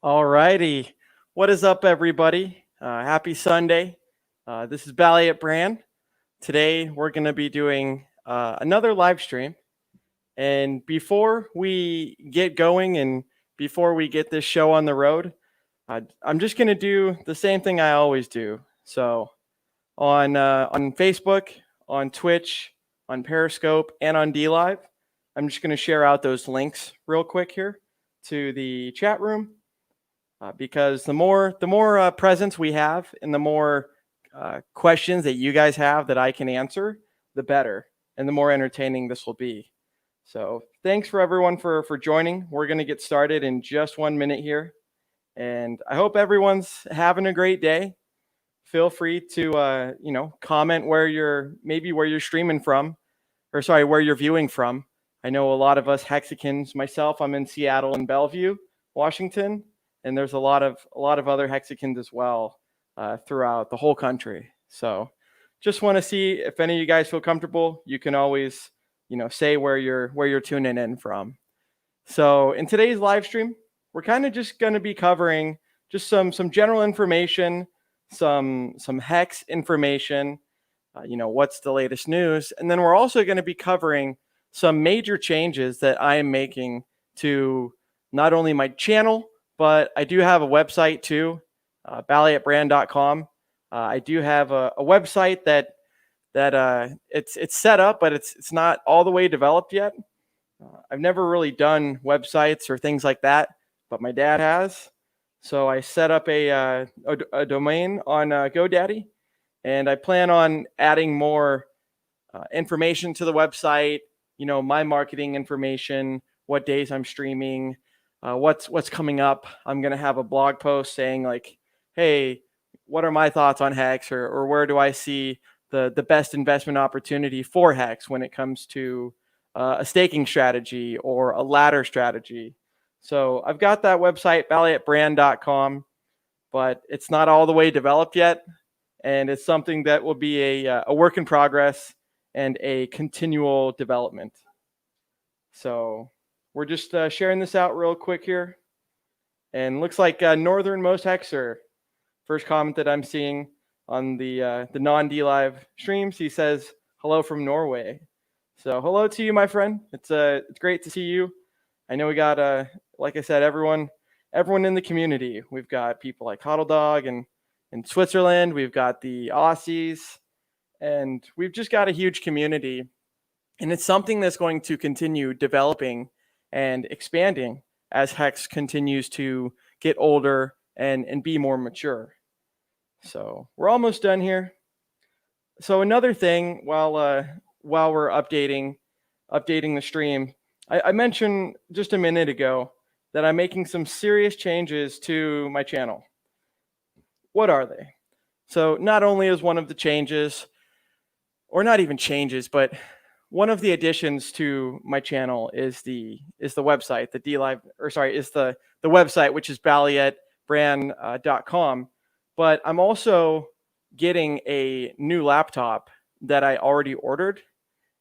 All righty. What is up, everybody? Happy Sunday. This is BallietBran. Today, we're going to be doing another live stream. And before we get going and before we get this show on the road, I'm just going to do the same thing I always do. So on Facebook, on Twitch, on Periscope, and on DLive, I'm just going to share out those links real quick here to the chat room. Because the more presence we have and the more questions that you guys have that I can answer, the better, and the more entertaining this will be. So thanks for everyone for joining. We're going to get started in just 1 minute here, and I hope everyone's having a great day. Feel free to comment where you're streaming from, or sorry, where you're viewing from. I know a lot of us Hexicans. Myself, I'm in Seattle and Bellevue, Washington. And there's a lot of other Hexicans as well throughout the whole country. So just want to see if any of you guys feel comfortable. You can always, say where you're tuning in from. So in today's live stream, we're kind of just going to be covering just some general information, some hex information, what's the latest news, and then we're also going to be covering some major changes that I am making to not only my channel, but I do have a website too, BallietBran.com. I do have a website that it's set up, but it's not all the way developed yet. I've never really done websites or things like that, but my dad has. So I set up a domain on GoDaddy, and I plan on adding more information to the website. My marketing information, what days I'm streaming. What's coming up. I'm going to have a blog post saying like, hey, what are my thoughts on Hex, or where do I see the best investment opportunity for Hex when it comes to a staking strategy or a ladder strategy. So I've got that website, BallietBran.com, but it's not all the way developed yet. And it's something that will be a work in progress and a continual development. So we're just sharing this out real quick here. And looks like Northernmost Hexer, first comment that I'm seeing on the non-DLive streams. He says, hello from Norway. So hello to you, my friend. It's great to see you. I know we got, like I said, everyone in the community. We've got people like Huddle Dog and in Switzerland. We've got the Aussies. And we've just got a huge community. And it's something that's going to continue developing and expanding as Hex continues to get older and be more mature. So we're almost done here. So another thing, while we're updating the stream, I mentioned just a minute ago that I'm making some serious changes to my channel. What are they? So not only is one of the changes, or not even changes, but one of the additions to my channel is the website, the website, which is BallietBran.com. But I'm also getting a new laptop that I already ordered.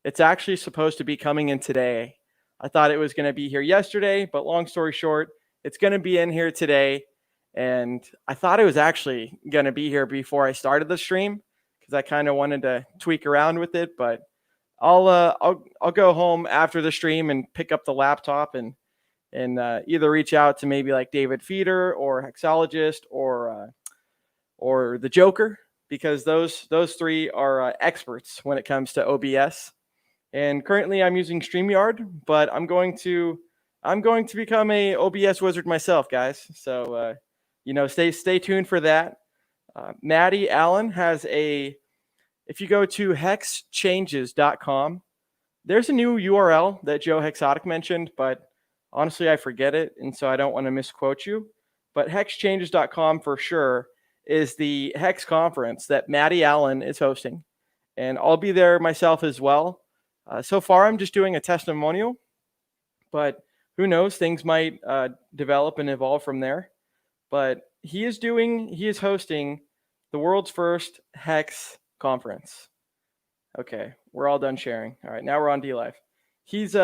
It's actually supposed to be coming in today. I thought it was going to be here yesterday, but long story short, it's going to be in here today. And I thought it was actually going to be here before I started the stream because I kind of wanted to tweak around with it, but I'll go home after the stream and pick up the laptop and either reach out to maybe like David Feeder or Hexologist or the Joker, because those three are experts when it comes to OBS. And currently I'm using StreamYard, but I'm going to become a OBS wizard myself, guys. So stay tuned for that. Maddie Allin has if you go to hexchanges.com, there's a new URL that Joe Hexotic mentioned, but honestly, I forget it, and so I don't want to misquote you. But hexchanges.com for sure is the Hex conference that Maddie Allin is hosting, and I'll be there myself as well. So far, I'm just doing a testimonial, but who knows? Things might develop and evolve from there. But he is hosting the world's first Hex conference. Okay, we're all done sharing. All right, now we're on DLive. He's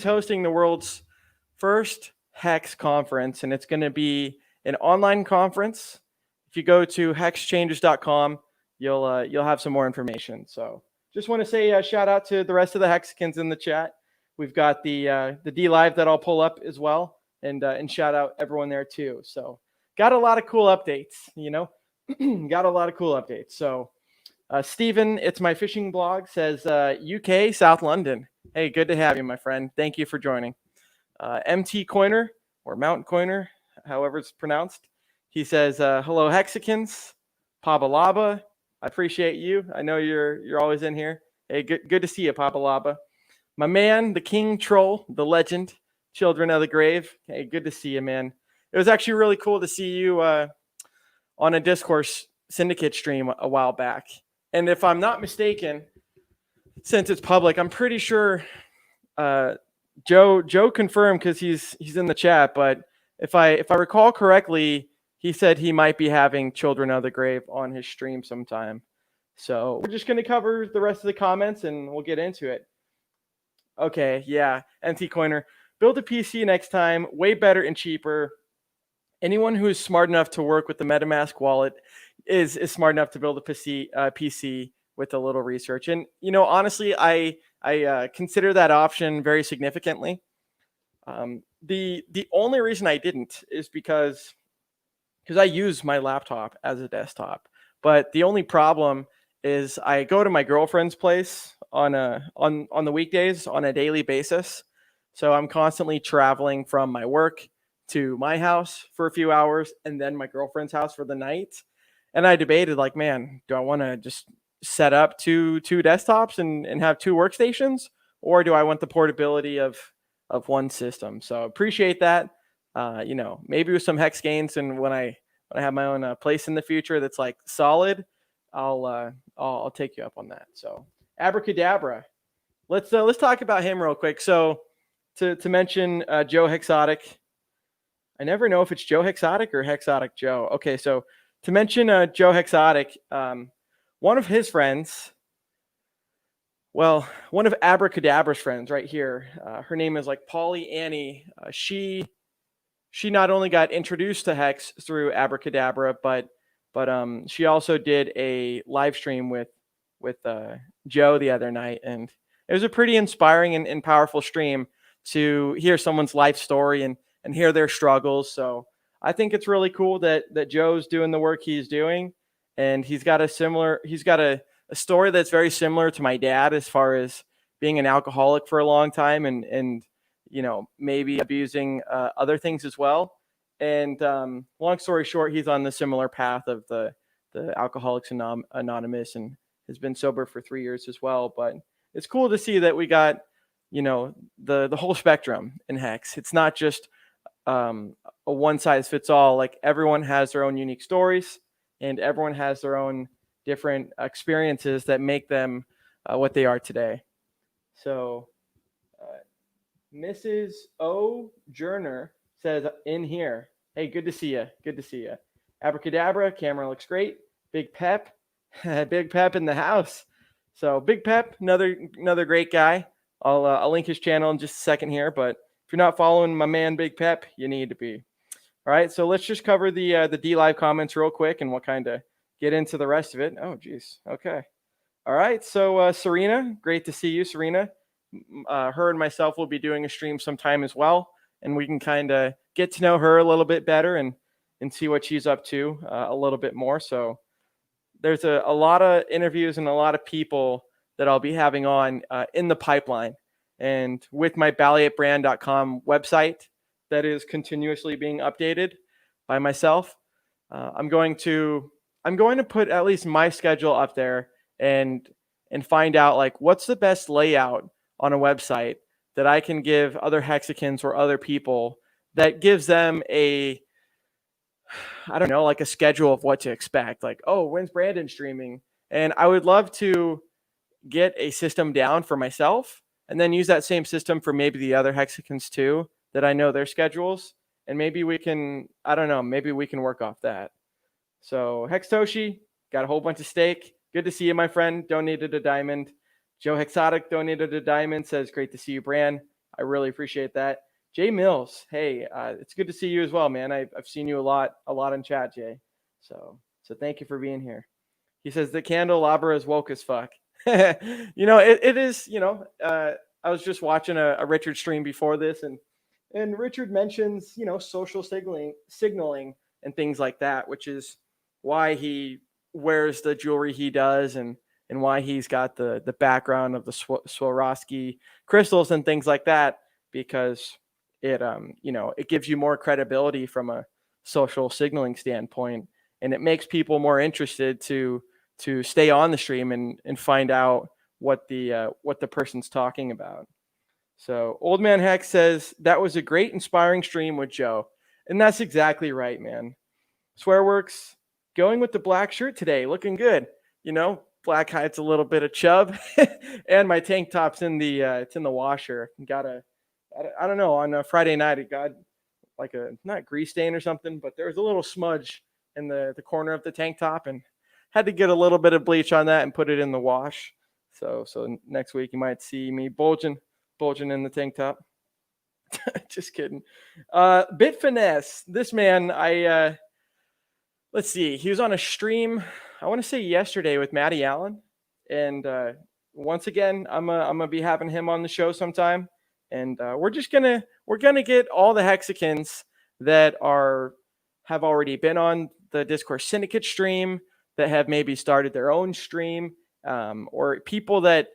hosting the world's first HEX conference, and it's going to be an online conference. If you go to hexchanges.com, you'll have some more information. So just want to say a shout out to the rest of the Hexicans in the chat. We've got the D Live that I'll pull up as well, and shout out everyone there too. So got a lot of cool updates, got a lot of cool updates. So Stephen, it's my fishing blog, says UK, South London. Hey, good to have you, my friend. Thank you for joining. MT Coiner, or Mount Coiner, however it's pronounced. He says, hello, Hexicans. Pabalaba, I appreciate you. I know you're always in here. Hey, good to see you, Pabalaba. My man, the King Troll, the legend, Children of the Grave. Hey, good to see you, man. It was actually really cool to see you on a Discourse Syndicate stream a while back. And if I'm not mistaken, since it's public, I'm pretty sure Joe confirmed because he's in the chat. But if I recall correctly, he said he might be having Children of the Grave on his stream sometime. So we're just going to cover the rest of the comments and we'll get into it. Okay, yeah, NT Coiner. Build a PC next time, way better and cheaper. Anyone who is smart enough to work with the MetaMask wallet is smart enough to build a PC with a little research. And, honestly, I consider that option very significantly. The only reason I didn't is because I use my laptop as a desktop. But the only problem is I go to my girlfriend's place on the weekdays on a daily basis. So I'm constantly traveling from my work to my house for a few hours and then my girlfriend's house for the night. And I debated, like, man, do I want to just set up two desktops and have two workstations, or do I want the portability of one system? So appreciate that. Maybe with some hex gains, and when I have my own place in the future that's like solid, I'll take you up on that. So Abracadabra, let's talk about him real quick. So to mention Joe Hexotic, I never know if it's Joe Hexotic or Hexotic Joe. Okay, so to mention Joe Hexotic, one of his friends, well, one of Abracadabra's friends right here, her name is like Polly Annie. She not only got introduced to Hex through Abracadabra, but she also did a live stream with Joe the other night, and it was a pretty inspiring and powerful stream to hear someone's life story and hear their struggles. So I think it's really cool that Joe's doing the work he's doing, and he's got a story that's very similar to my dad as far as being an alcoholic for a long time and maybe abusing other things as well. And long story short, he's on the similar path of the Alcoholics Anonymous and has been sober for 3 years as well. But it's cool to see that we got the whole spectrum in Hex. It's not just a one size fits all. Like, everyone has their own unique stories and everyone has their own different experiences that make them what they are today. So Mrs. O. Journer says in here, hey, good to see you. Good to see you. Abracadabra, camera looks great. Big Pep, Big Pep in the house. So Big Pep, another great guy. I'll link his channel in just a second here, but if you're not following my man Big Pep, you need to be. All right, so let's just cover the D Live comments real quick, and we'll kind of get into the rest of it. Oh, geez. Okay. All right. So Serena, great to see you, Serena. Her and myself will be doing a stream sometime as well, and we can kind of get to know her a little bit better and see what she's up to a little bit more. So there's a lot of interviews and a lot of people that I'll be having on in the pipeline. And with my BallietBran.com website that is continuously being updated by myself, I'm going to put at least my schedule up there and find out, like, what's the best layout on a website that I can give other Hexicans or other people that gives them a schedule of what to expect. Like, oh, when's Brandon streaming? And I would love to get a system down for myself and then use that same system for maybe the other Hexicans too, that I know their schedules. And maybe we can, maybe we can work off that. So Hextoshi, got a whole bunch of steak. Good to see you, my friend. Donated a diamond. Joe Hexotic donated a diamond. Says, great to see you, Bran. I really appreciate that. Jay Mills, hey, it's good to see you as well, man. I've seen you a lot in chat, Jay. So thank you for being here. He says the candelabra is woke as fuck. It is. I was just watching a Richard stream before this, and Richard mentions social signaling and things like that, which is why he wears the jewelry he does, and why he's got the background of the Swarovski crystals and things like that, because it gives you more credibility from a social signaling standpoint, and it makes people more interested to stay on the stream and find out what the person's talking about. So Old Man Hex says that was a great inspiring stream with Joe. And that's exactly right, man. Swearworks going with the black shirt today, looking good. Black hides a little bit of chub, and my tank top's in the it's in the washer. I don't know, on a Friday night it got like a not grease stain or something, but there was a little smudge in the corner of the tank top, and had to get a little bit of bleach on that and put it in the wash. So next week you might see me bulging in the tank top. Just kidding. Bit Finesse, this man, let's see, he was on a stream, I want to say yesterday, with Matty Allin, and once again I'm gonna be having him on the show sometime, and we're gonna get all the Hexicans that have already been on the Discourse Syndicate stream, that have maybe started their own stream, or people that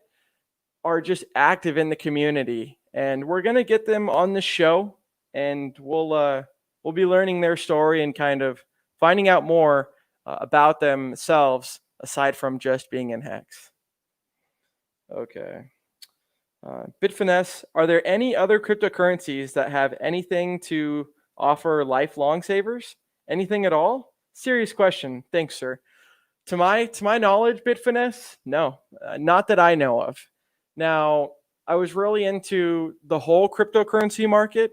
are just active in the community, and we're gonna get them on the show, and we'll be learning their story and kind of finding out more about themselves aside from just being in Hex. Okay. Bitfinesse, are there any other cryptocurrencies that have anything to offer lifelong savers? Anything at all? Serious question. Thanks, sir. To my knowledge, Bitfinesse, no, not that I know of. Now, I was really into the whole cryptocurrency market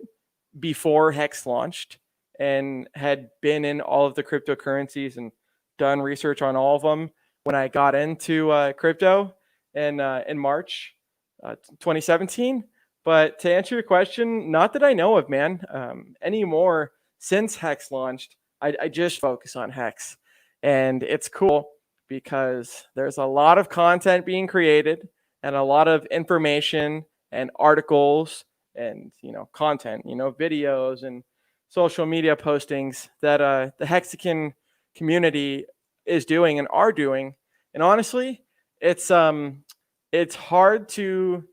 before Hex launched, and had been in all of the cryptocurrencies and done research on all of them when I got into crypto in March 2017. But to answer your question, not that I know of, man. Anymore, since Hex launched, I just focus on Hex. And it's cool because there's a lot of content being created, and a lot of information and articles and content, videos and social media postings that the Hexican community is doing and are doing. And honestly, it's hard to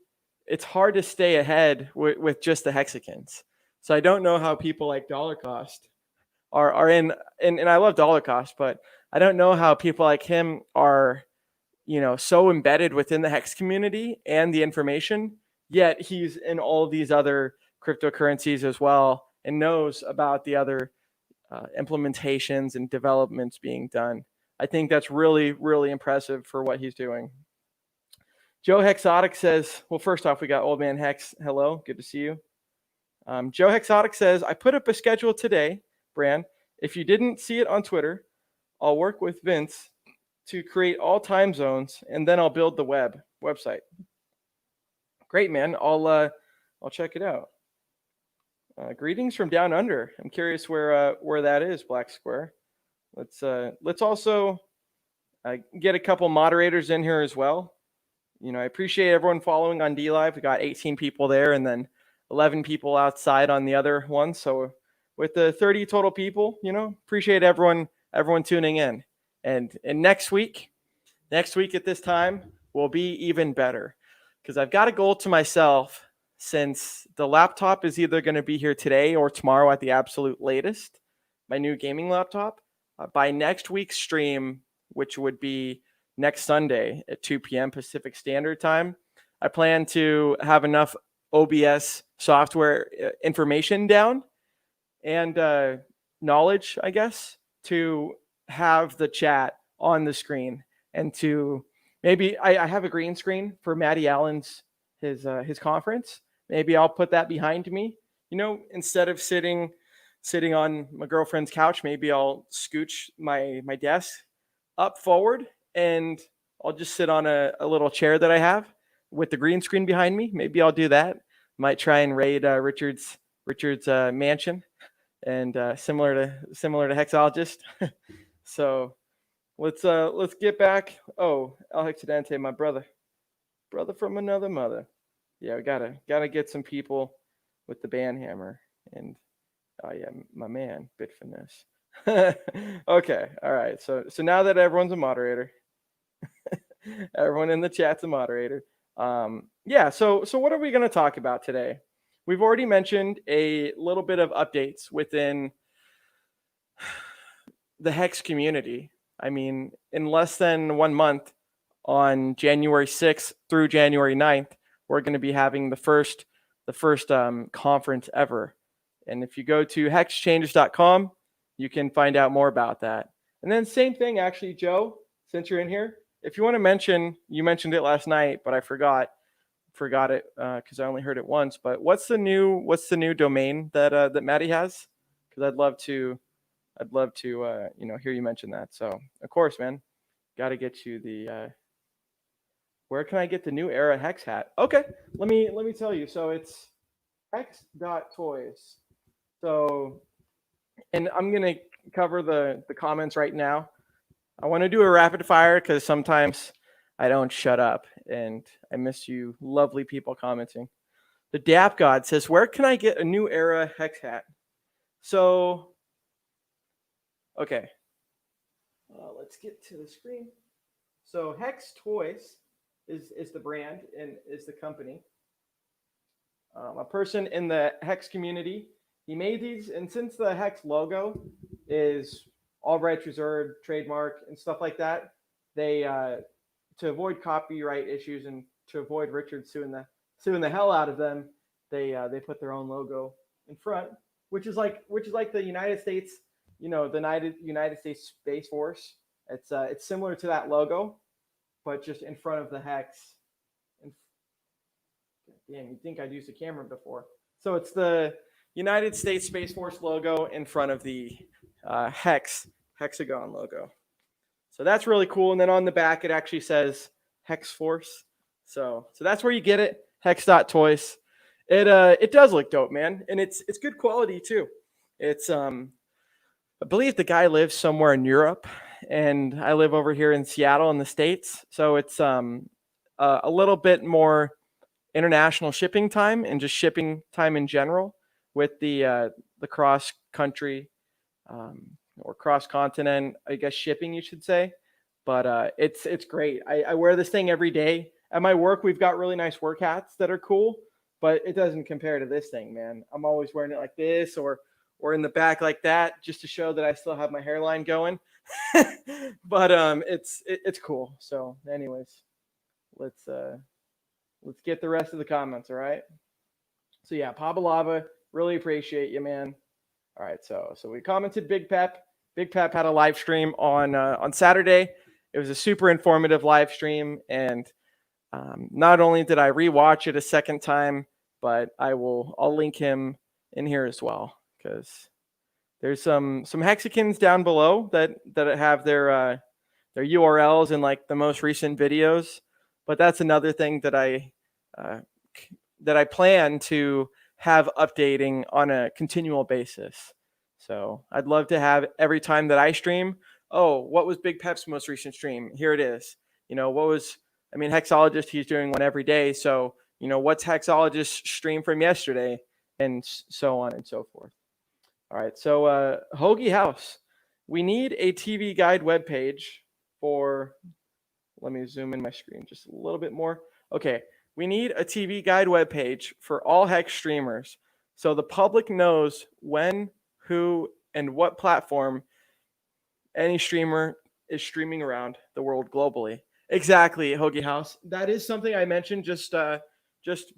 stay ahead with just the Hexicans. So I don't know how people like Dollar Cost are in, and I love Dollar Cost, but I don't know how people like him are so embedded within the Hex community and the information, yet he's in all these other cryptocurrencies as well, and knows about the other implementations and developments being done. I think that's really, really impressive for what he's doing. Joe Hexotic says, well, first off, we got Old Man Hex. Hello, good to see you. Joe Hexotic says, I put up a schedule today, Bran. If you didn't see it on Twitter, I'll work with Vince to create all time zones, and then I'll build the website. Great, man. I'll check it out. Greetings from down under. I'm curious where that is, Black Square. Let's also get a couple moderators in here as well. I appreciate everyone following on DLive. We got 18 people there, and then 11 people outside on the other one. So with the 30 total people, appreciate everyone tuning in. And next week at this time will be even better, because I've got a goal to myself, since the laptop is either going to be here today or tomorrow at the absolute latest, my new gaming laptop, by next week's stream, which would be next Sunday at 2 p.m. Pacific Standard Time, I plan to have enough OBS software information down and knowledge, I guess, to have the chat on the screen, and to maybe I have a green screen for Matty Allen's his conference. Maybe I'll put that behind me, instead of sitting on my girlfriend's couch. Maybe I'll scooch my desk up forward, and I'll just sit on a little chair that I have with the green screen behind me. Maybe I'll do that. Might try and raid Richard's Richard's mansion, and similar to Hexologist. So let's get back. Oh, El Hexidente, my brother from another mother. Yeah, we gotta get some people with the band hammer, and oh yeah, my man, Bit Finesse. Okay, all right. So now that everyone's a moderator, everyone in the chat's a moderator. Yeah. So what are we going to talk about today? We've already mentioned a little bit of updates within the Hex community. I mean, in less than 1 month, on January 6th through January 9th, we're going to be having the first conference ever. And if you go to hexchanges.com, you can find out more about that. And then same thing, actually, Joe, since you're in here, if you want to mention, you mentioned it last night, but I forgot it because I only heard it once. But what's the new domain that Maddie has? Because I'd love to hear you mention that. So of course, man, got to get you the. Where can I get the new era Hex hat? Okay, let me tell you. So it's hex.toys. So, and I'm gonna cover the comments right now. I want to do a rapid fire because sometimes I don't shut up, and I miss you, lovely people commenting. The Dap God says, "Where can I get a new era Hex hat?" So, okay, let's get to the screen. So Hex Toys is the brand and is the company. A person in the Hex community, he made these, and since the Hex logo is all rights reserved, trademark, and stuff like that, they to avoid copyright issues and to avoid Richard suing the hell out of them, they put their own logo in front, which is like the United States, the United States Space Force. It's similar to that logo, but just in front of the Hex. Damn, you'd think I'd used a camera before. So it's the United States Space Force logo in front of the hexagon logo. So that's really cool. And then on the back, it actually says Hex Force. So that's where you get it, hex.toys. It does look dope, man. And it's good quality too. It's I believe the guy lives somewhere in Europe, and I live over here in Seattle in the States. So it's a little bit more international shipping time and just shipping time in general with the cross country or cross continent, I guess, shipping, you should say. But it's great. I wear this thing every day. At my work, we've got really nice work hats that are cool, but it doesn't compare to this thing, man. I'm always wearing it like this or in the back like that, just to show that I still have my hairline going. But it's cool. So anyways, let's get the rest of the comments. All right. So yeah, Papa Lava, really appreciate you, man. All right. So we commented Big Pep. Big Pep had a live stream on Saturday. It was a super informative live stream, and not only did I rewatch it a second time, but I'll link him in here as well, because there's some Hexicans down below that have their URLs in like the most recent videos. But that's another thing that I plan to have updating on a continual basis. So I'd love to have every time that I stream, oh, what was Big Pep's most recent stream? Here it is. Hexologist, he's doing one every day. So, what's Hexologist's stream from yesterday? And so on and so forth. All right. So Hoagie House, we need a TV guide webpage for, let me zoom in my screen just a little bit more. Okay. We need a TV guide webpage for all Hex streamers, so the public knows when, who, and what platform any streamer is streaming around the world globally. Exactly, Hoagie House. That is something I mentioned just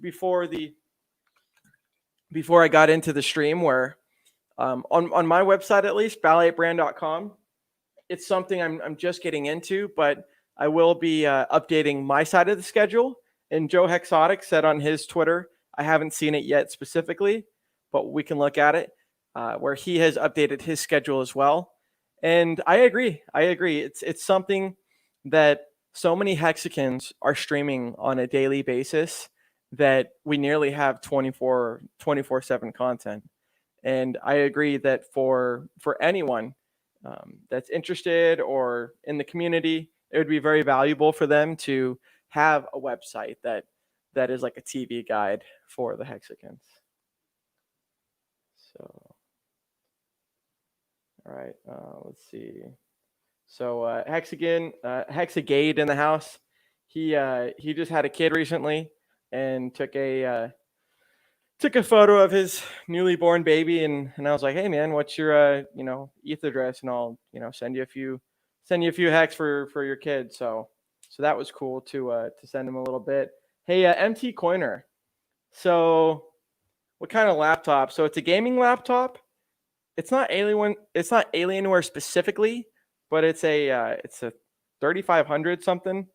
before I got into the stream, where on my website, at least, BallietBran.com, it's something I'm just getting into, but I will be updating my side of the schedule. And Joe Hexotic said on his Twitter, I haven't seen it yet specifically, but we can look at it, where he has updated his schedule as well. And I agree. It's something that so many Hexicans are streaming on a daily basis that we nearly have 24/7 content. And I agree that for anyone that's interested or in the community, it would be very valuable for them to have a website that is like a TV guide for the Hexicans. So, all right, let's see. So Hexagade in the house. He just had a kid recently and took a photo of his newly born baby, and I was like, hey man, what's your ETH address, and I'll send you a few hex for your kid. So that was cool to send him a little bit. Hey, MT Coiner. So what kind of laptop? So it's a gaming laptop. It's not Alienware specifically, but it's a 3500 something.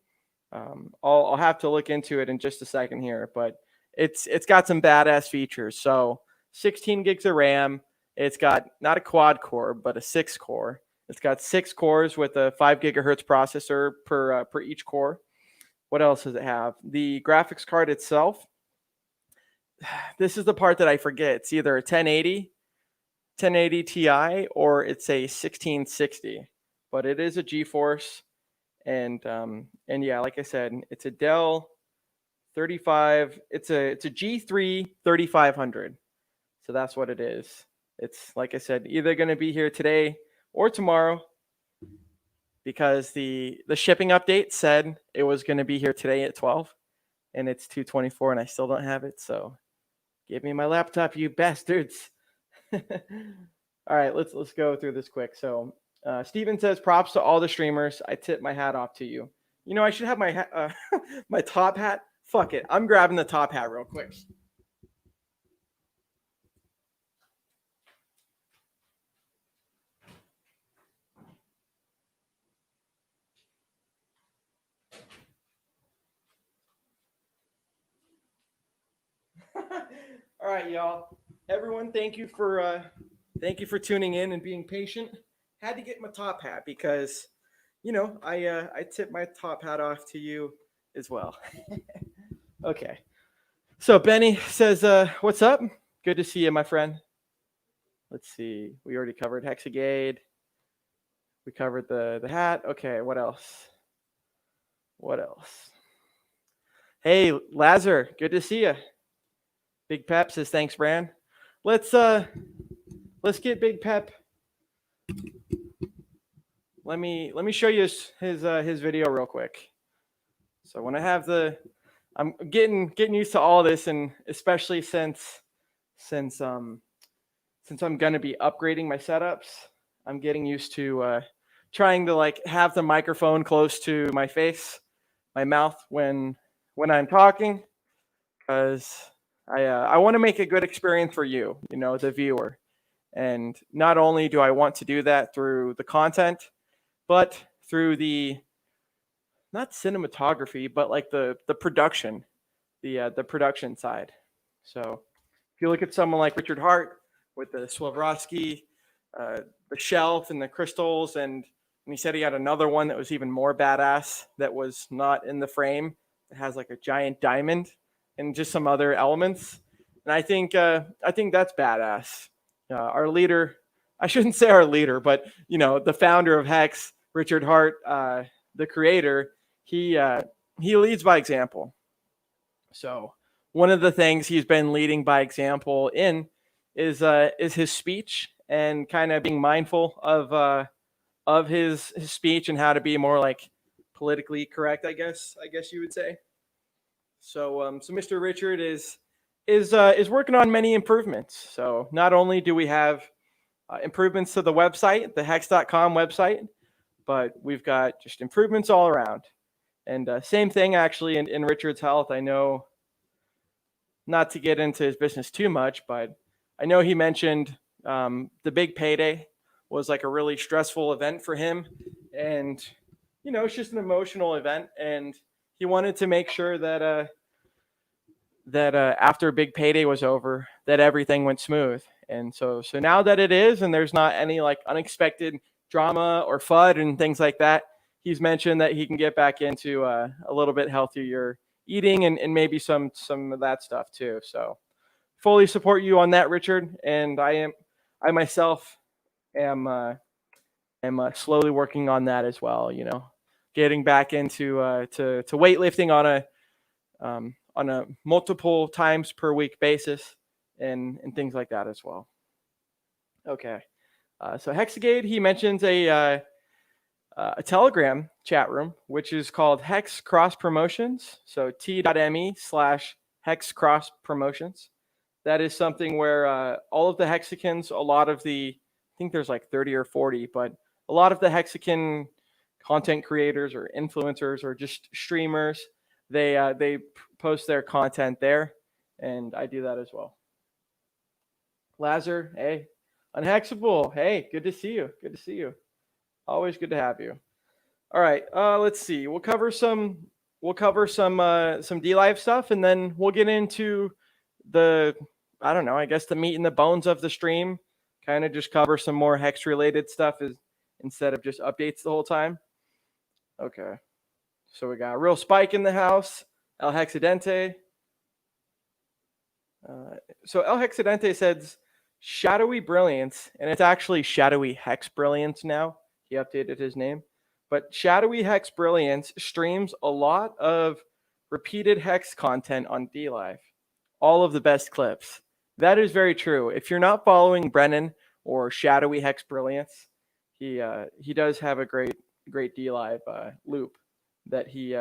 I'll have to look into it in just a second here, but it's got some badass features. So 16 gigs of RAM. It's got not a quad core, but a 6 core. It's got 6 cores with a 5 gigahertz processor per each core. What else does it have? The graphics card itself. This is the part that I forget. It's either a 1080 Ti or it's a 1660, but it is a GeForce, and yeah, like I said, it's a Dell 35. It's a G3 3500. So that's what it is. It's, like I said, either going to be here today or tomorrow, because the shipping update said it was going to be here today at 12, and it's 2:24 and I still don't have it. So give me my laptop, you bastards. All right, let's go through this quick. So Steven says, props to all the streamers. I tip my hat off to you. I should have my my top hat. Fuck it, I'm grabbing the top hat real quick. All right, y'all. Everyone, thank you for tuning in and being patient. Had to get my top hat because, I tip my top hat off to you as well. Okay. So Benny says, what's up? Good to see you, my friend. Let's see. We already covered Hexagade. We covered the hat. Okay, what else? Hey, Lazar, good to see you. Big Pep says, thanks, Bran. Let's get Big Pep. Let me show you his video real quick. So when I have I'm getting used to all this, and especially since I'm going to be upgrading my setups, I'm getting used to trying to have the microphone close to my face, my mouth when I'm talking, because I want to make a good experience for you, the viewer. And not only do I want to do that through the content, but through the, not cinematography, but the production, the production side. So if you look at someone like Richard Hart with the Swarovski, the shelf and the crystals, and he said he had another one that was even more badass that was not in the frame. It has a giant diamond and just some other elements. And I think that's badass. Our leader, I shouldn't say our leader, but the founder of Hex, Richard Hart, the creator, he leads by example. So one of the things he's been leading by example in is his speech, and kind of being mindful of his speech and how to be more politically correct, I guess you would say. So so Mr. Richard is working on many improvements. So not only do we have improvements to the website, the hex.com website, but we've got just improvements all around. And same thing actually in Richard's health. I know, not to get into his business too much, but I know he mentioned the big payday was a really stressful event for him. And, it's just an emotional event. And he wanted to make sure that after big payday was over, that everything went smooth. And so now that it is, and there's not any unexpected drama or FUD and things like that, he's mentioned that he can get back into a little bit healthier eating and maybe some of that stuff too. So fully support you on that, Richard. And I myself am slowly working on that as well. You know, getting back into to weightlifting on a multiple times per week basis and things like that as well. Okay. So Hexagate, he mentions a Telegram chat room, which is called HEX Cross Promotions. So t.me/HEX Cross Promotions. That is something where all of the Hexicans, I think there's like 30 or 40, but a lot of the Hexican content creators or influencers or just streamers, they post their content there, and I do that as well. Lazar, hey. Unhexable, hey, good to see you. Good to see you. Always good to have you. All right, let's see. We'll cover some DLive stuff, and then we'll get into the meat and the bones of the stream. Kind of just cover some more Hex related stuff instead of just updates the whole time. Okay, so we got Real Spike in the house. El Hexidente. So El Hexidente says Shadowy Brilliance, and it's actually Shadowy Hex Brilliance now. He updated his name. But Shadowy Hex Brilliance streams a lot of repeated Hex content on DLive. All of the best clips. That is very true. If you're not following Brennan or Shadowy Hex Brilliance, he does have a great DLive loop that he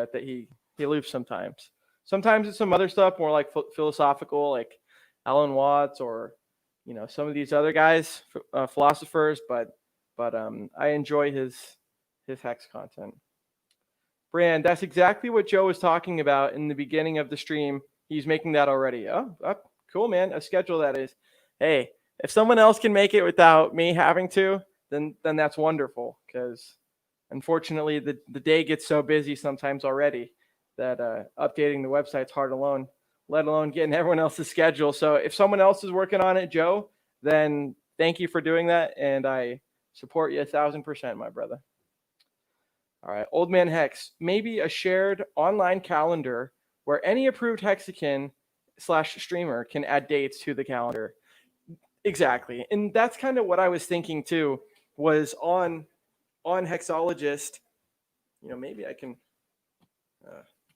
loops sometimes. Sometimes it's some other stuff more like philosophical, like Alan Watts or some of these other guys, philosophers. But I enjoy his Hex content. Brand, that's exactly what Joe was talking about in the beginning of the stream. He's making that already. Oh, cool, man. A schedule that is. Hey, if someone else can make it without me having to, then that's wonderful. Because unfortunately, the day gets so busy sometimes already that updating the website's hard alone, let alone getting everyone else's schedule. So if someone else is working on it, Joe, then thank you for doing that, and I support you 1,000%, my brother. All right, Old Man Hex, maybe a shared online calendar where any approved Hexican/streamer can add dates to the calendar. Exactly, and that's kind of what I was thinking too. Was on Hexologist. Maybe I can.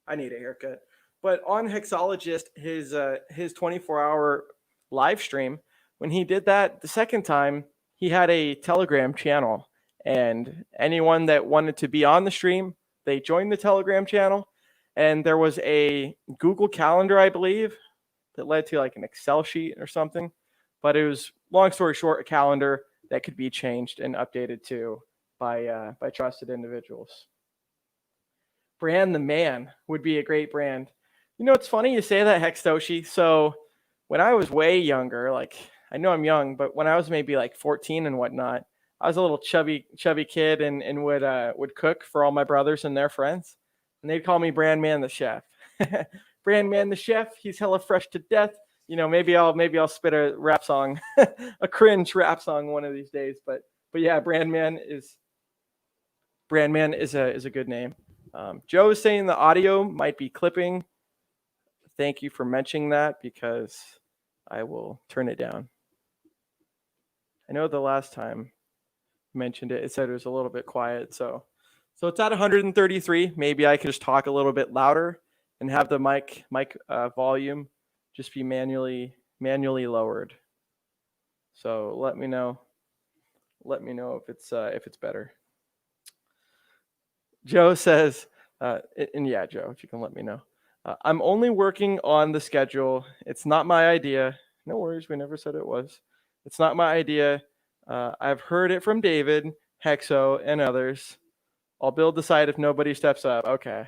I need a haircut, but on Hexologist, his 24-hour live stream, when he did that the second time, he had a Telegram channel. And anyone that wanted to be on the stream, they joined the Telegram channel. And there was a Google Calendar, I believe, that led to like an Excel sheet or something. But it was, long story short, a calendar that could be changed and updated to by trusted individuals. Brand the Man would be a great brand. It's funny you say that, Hextoshi. So when I was way younger, like I know I'm young, but when I was maybe like 14 and whatnot, I was a little chubby kid and would cook for all my brothers and their friends, and they'd call me Brand Man the Chef. Brand Man the Chef, he's hella fresh to death. Maybe I'll spit a rap song, a cringe rap song one of these days. But yeah, Brand Man is a good name. Joe is saying the audio might be clipping. Thank you for mentioning that because I will turn it down. I know the last time mentioned it said it was a little bit quiet, so it's at 133. Maybe I could just talk a little bit louder and have the mic volume just be manually lowered. So let me know if it's better. Joe says, and yeah, Joe, if you can let me know. I'm only working on the schedule. It's not my idea. No worries, we never said it was. It's not my idea. I've heard it from David, Hexo, and others. I'll build the site if nobody steps up. Okay.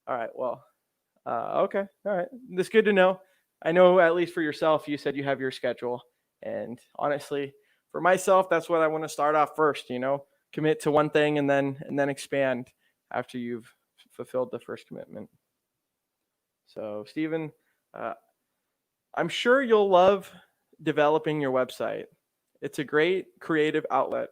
All right, well, okay. All right. That's good to know. I know at least for yourself, you said you have your schedule. And honestly, for myself, that's what I want to start off first, commit to one thing and then expand after you've fulfilled the first commitment. So, Stephen, I'm sure you'll love developing your website. It's a great creative outlet.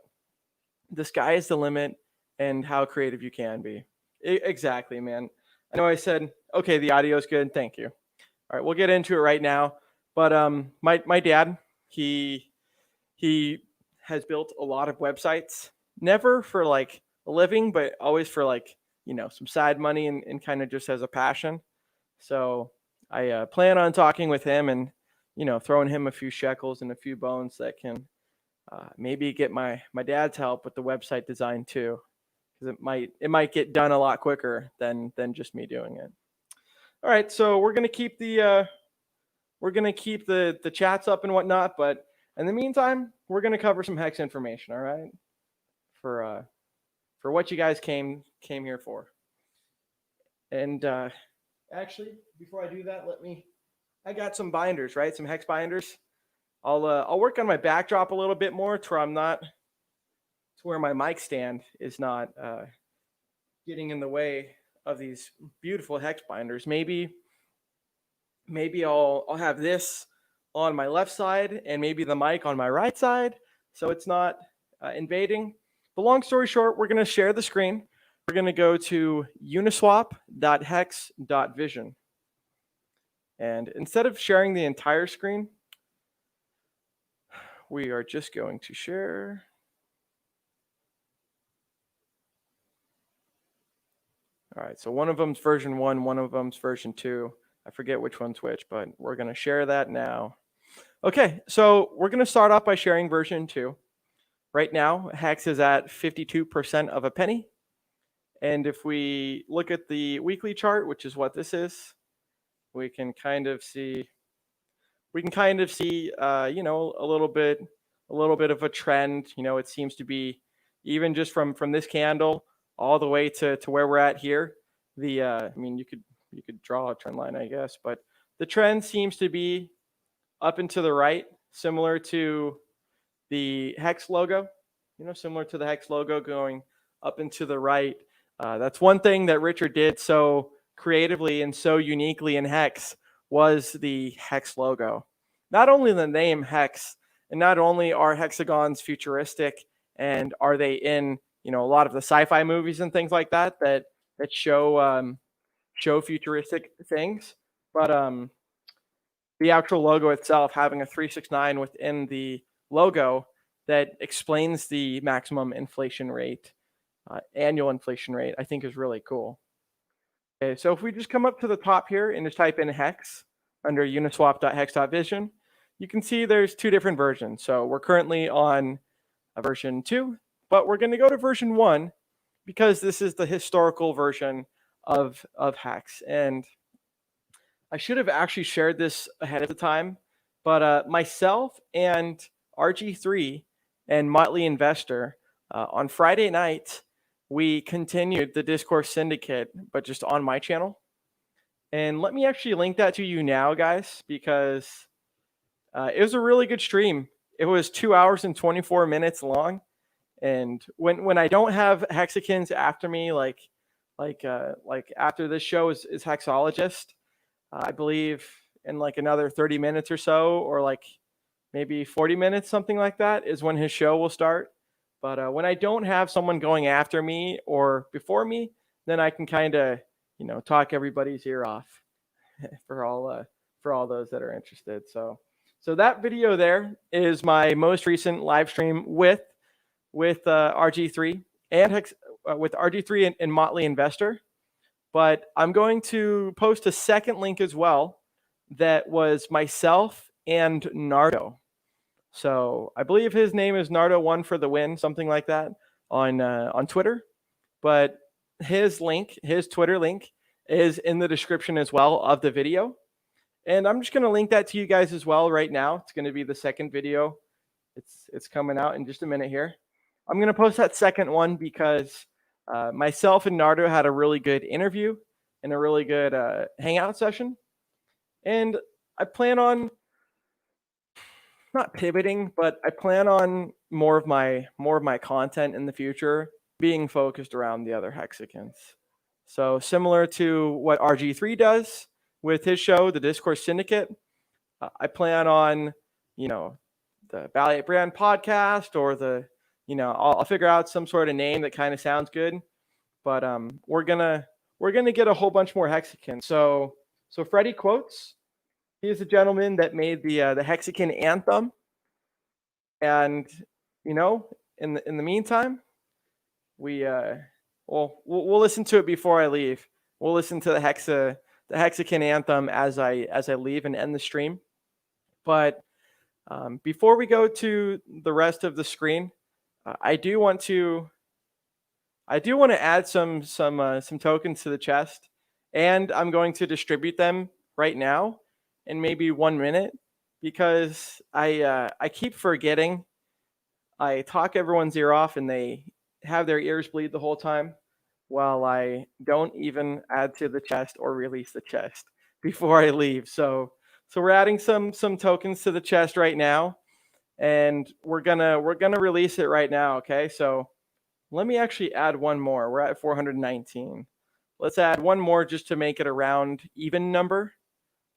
The sky is the limit and how creative you can be. Exactly, man. I know I said Okay, the audio is good. Thank you. All right, we'll get into it right now. But my dad, he has built a lot of websites, never for like a living, but always for like, some side money and kind of just as a passion. So I plan on talking with him and, throwing him a few shekels and a few bones that can maybe get my dad's help with the website design too, because it might get done a lot quicker than just me doing it. All right, so we're gonna keep the chats up and whatnot, but in the meantime, we're gonna cover some hex information. All right, for what you guys came here for. And actually, before I do that, I got some binders, right? Some hex binders. I'll work on my backdrop a little bit more to where my mic stand is not getting in the way of these beautiful hex binders. Maybe I'll have this on my left side and maybe the mic on my right side, so it's not invading. But long story short, we're going to share the screen. We're going to go to uniswap.hex.vision. And instead of sharing the entire screen, we are just going to share. All right, so one of them's version 1, one of them's version 2. I forget which one's which, but we're going to share that now. Okay, so we're going to start off by sharing version 2. Right now, Hex is at 52% of a penny. And if we look at the weekly chart, which is what this is, we can kind of see a little bit of a trend. It seems to be, even just from this candle all the way to where we're at here. You could draw a trend line, I guess, but the trend seems to be up and to the right, similar to the Hex logo. Similar to the Hex logo going up and to the right. That's one thing that Richard did so creatively and so uniquely in Hex, was the Hex logo. Not only the name Hex, and not only are hexagons futuristic and are they in a lot of the sci-fi movies and things like that show futuristic things, but the actual logo itself, having a 369 within the logo that explains the maximum inflation rate, annual inflation rate, I think is really cool. Okay, so if we just come up to the top here and just type in Hex under uniswap.hex.vision, you can see there's 2 different versions. So we're currently on version 2, but we're going to go to version 1 because this is the historical version of Hex. And I should have actually shared this ahead of the time, but myself and RG3 and Motley Investor, on Friday night, we continued the Discourse Syndicate, but just on my channel. And let me actually link that to you now, guys, because it was a really good stream. It was 2 hours and 24 minutes long. And when I don't have Hexicans after me, like after this show is Hexologist, I believe in like another 30 minutes or so, or like maybe 40 minutes, something like that, is when his show will start. But when I don't have someone going after me or before me, then I can kind of, talk everybody's ear off for all those that are interested. So that video there is my most recent live stream with RG3 and with RG3 and Motley Investor. But I'm going to post a second link as well that was myself and Nardo. So I believe his name is Nardo1 for the win, something like that on Twitter. But his Twitter link is in the description as well of the video. And I'm just going to link that to you guys as well right now. It's going to be the second video. It's coming out in just a minute here. I'm going to post that second one because myself and Nardo had a really good interview and a really good hangout session. And I plan on not pivoting, but I plan on more of my content in the future being focused around the other Hexicans. So similar to what RG3 does with his show, the Discourse Syndicate, I plan on, the BallietBran podcast, or I'll figure out some sort of name that kind of sounds good. But we're gonna we're going to get a whole bunch more Hexicans. So Freddie Quotes, he's a gentleman that made the Hexican anthem. And, you know, in the meantime, we'll listen to it before I leave. We'll listen to the Hexican anthem as I leave and end the stream. But before we go to the rest of the screen, I do want to add some tokens to the chest, and I'm going to distribute them right now in maybe 1 minute, because I keep forgetting. I talk everyone's ear off and they have their ears bleed the whole time, while I don't even add to the chest or release the chest before I leave. So we're adding some tokens to the chest right now, and we're gonna release it right now. Okay, so let me actually add one more. We're at 419. Let's add one more just to make it a round even number.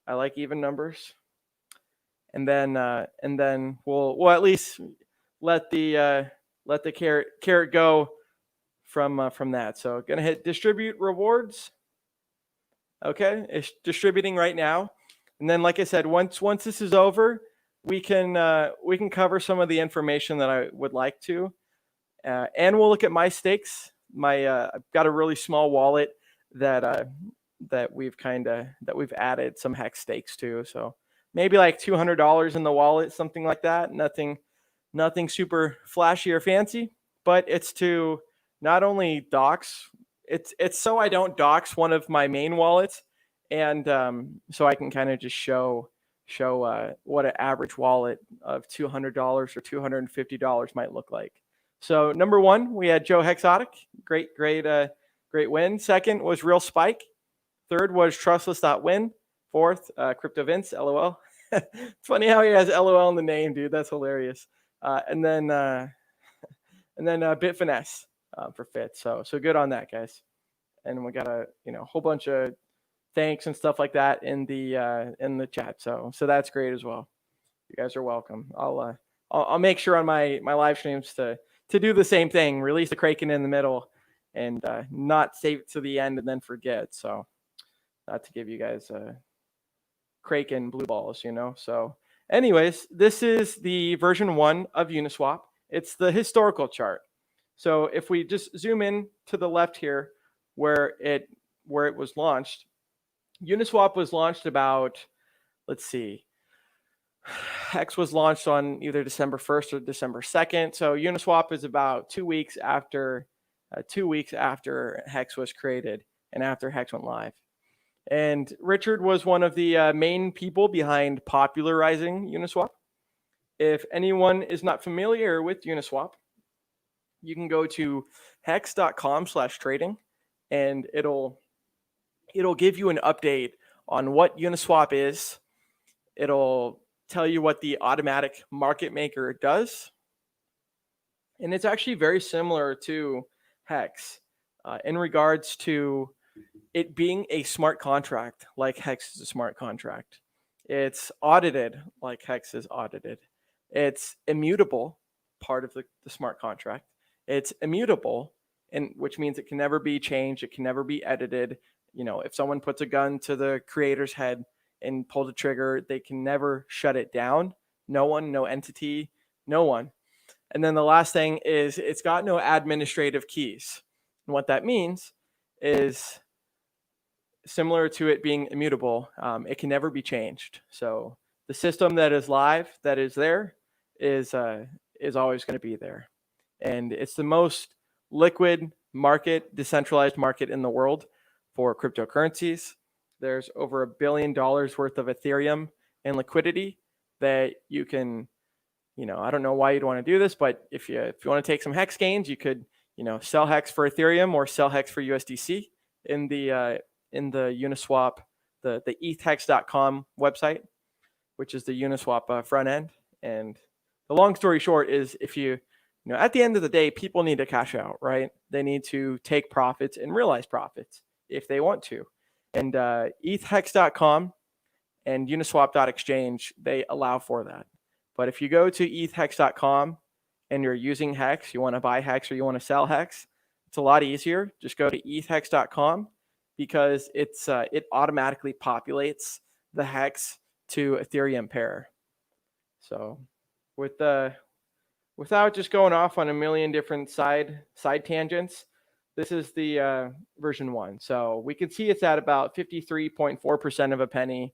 I like even numbers. And then we'll at least let the carrot go from that. So gonna hit distribute rewards. Okay, it's distributing right now. And then, like I said, once this is over, we can cover some of the information that I would like to, and we'll look at my stakes. I've got a really small wallet that we've added some hex stakes to. So maybe like $200 in the wallet, something like that. Nothing super flashy or fancy, but it's to not only dox. It's so I don't dox one of my main wallets, and so I can kind of just show what an average wallet of $200 or $250 might look like. So number one, we had Joe Hexotic, great win. Second was Real Spike. Third was Trustless.win. Fourth, Crypto Vince, LOL. It's funny how he has LOL in the name, dude. That's hilarious. And then Bit Finesse for fifth. So good on that, guys. And we got a whole bunch of thanks and stuff like that in the chat. So that's great as well. You guys are welcome. I'll make sure on my live streams to do the same thing. Release the Kraken in the middle, and not save it to the end and then forget. So not to give you guys Kraken blue balls, So anyways, this is the version 1 of Uniswap. It's the historical chart. So if we just zoom in to the left here, where it was launched, Uniswap was launched about, let's see, HEX was launched on either December 1st or December 2nd. So Uniswap is about 2 weeks after HEX was created and after HEX went live. And Richard was one of the main people behind popularizing Uniswap. If anyone is not familiar with Uniswap, you can go to hex.com/trading, and it'll give you an update on what Uniswap is. It'll tell you what the automatic market maker does. And it's actually very similar to HEX in regards to it being a smart contract, like HEX is a smart contract. It's audited, like HEX is audited. It's immutable, part of the smart contract. It's immutable, and which means it can never be changed. It can never be edited. If someone puts a gun to the creator's head and pull the trigger, they can never shut it down. No one, no entity, no one. And then the last thing is it's got no administrative keys. And what that means is, similar to it being immutable, it can never be changed. So the system that is live, that is there, is always going to be there. And it's the most liquid market, decentralized market in the world for cryptocurrencies. There's over $1 billion worth of Ethereum in liquidity that you can, I don't know why you'd want to do this, but if you want to take some HEX gains, you could, sell HEX for Ethereum or sell HEX for USDC in the Uniswap, the ETHEX.com website, which is the Uniswap front end. And the long story short is, if at the end of the day, people need to cash out, right? They need to take profits and realize profits if they want to. And ETHEX.com and Uniswap.exchange, they allow for that. But if you go to ETHEX.com and you're using HEX, you want to buy HEX or you want to sell HEX, it's a lot easier. Just go to ETHEX.com because it automatically populates the hex to Ethereum pair. So without just going off on a million different side tangents, this is the version 1. So we can see it's at about 53.4% of a penny,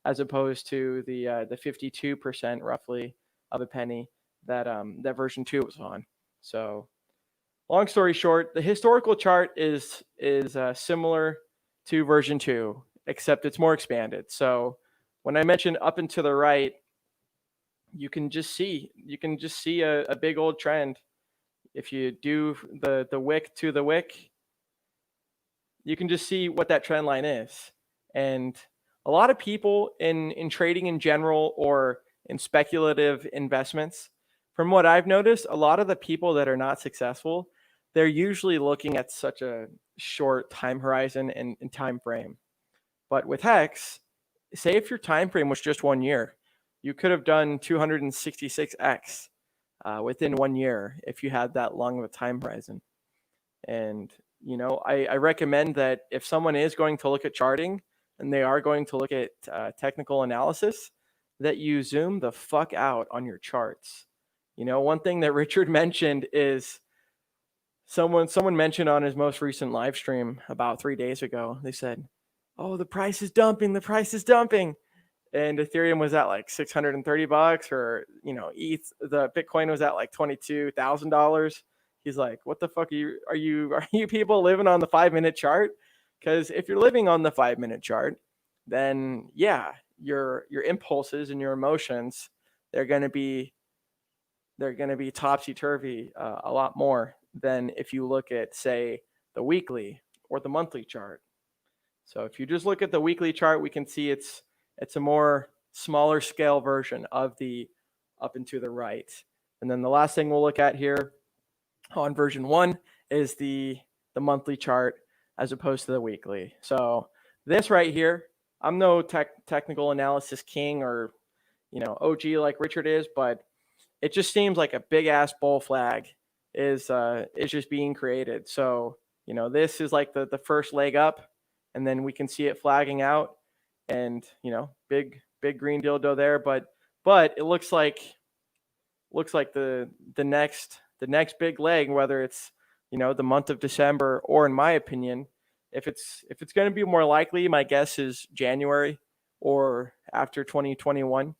as opposed to the 52% roughly of a penny that that version 2 was on. So long story short, the historical chart is similar to version 2, except it's more expanded. So when I mentioned up and to the right, you can just see a big old trend. If you do the wick to the wick, you can just see what that trend line is. And a lot of people in trading in general or in speculative investments, from what I've noticed, a lot of the people that are not successful, they're usually looking at such a short time horizon and time frame. But with Hex, say if your time frame was just 1 year, you could have done 266x within 1 year if you had that long of a time horizon. And I recommend that if someone is going to look at charting and they are going to look at technical analysis, that you zoom the fuck out on your charts. One thing that Richard mentioned is someone mentioned on his most recent live stream about 3 days ago. They said, "Oh, the price is dumping. The price is dumping." And Ethereum was at like $630, or ETH, the Bitcoin was at like $22,000. He's like, "What the fuck are you people living on the 5-minute chart?" Because if you're living on the 5-minute chart, then yeah, your impulses and your emotions, they're gonna be topsy-turvy a lot more than if you look at, say, the weekly or the monthly chart. So if you just look at the weekly chart, we can see it's a more smaller scale version of the up and to the right. And then the last thing we'll look at here on version 1 is the monthly chart as opposed to the weekly. So this right here, I'm no technical analysis king or OG like Richard is, but it just seems like a big ass bull flag is just being created. So this is like the first leg up, and then we can see it flagging out, and big green dildo there, but it looks like the next big leg, whether it's the month of December, or in my opinion, if it's going to be more likely, my guess is January or after 2021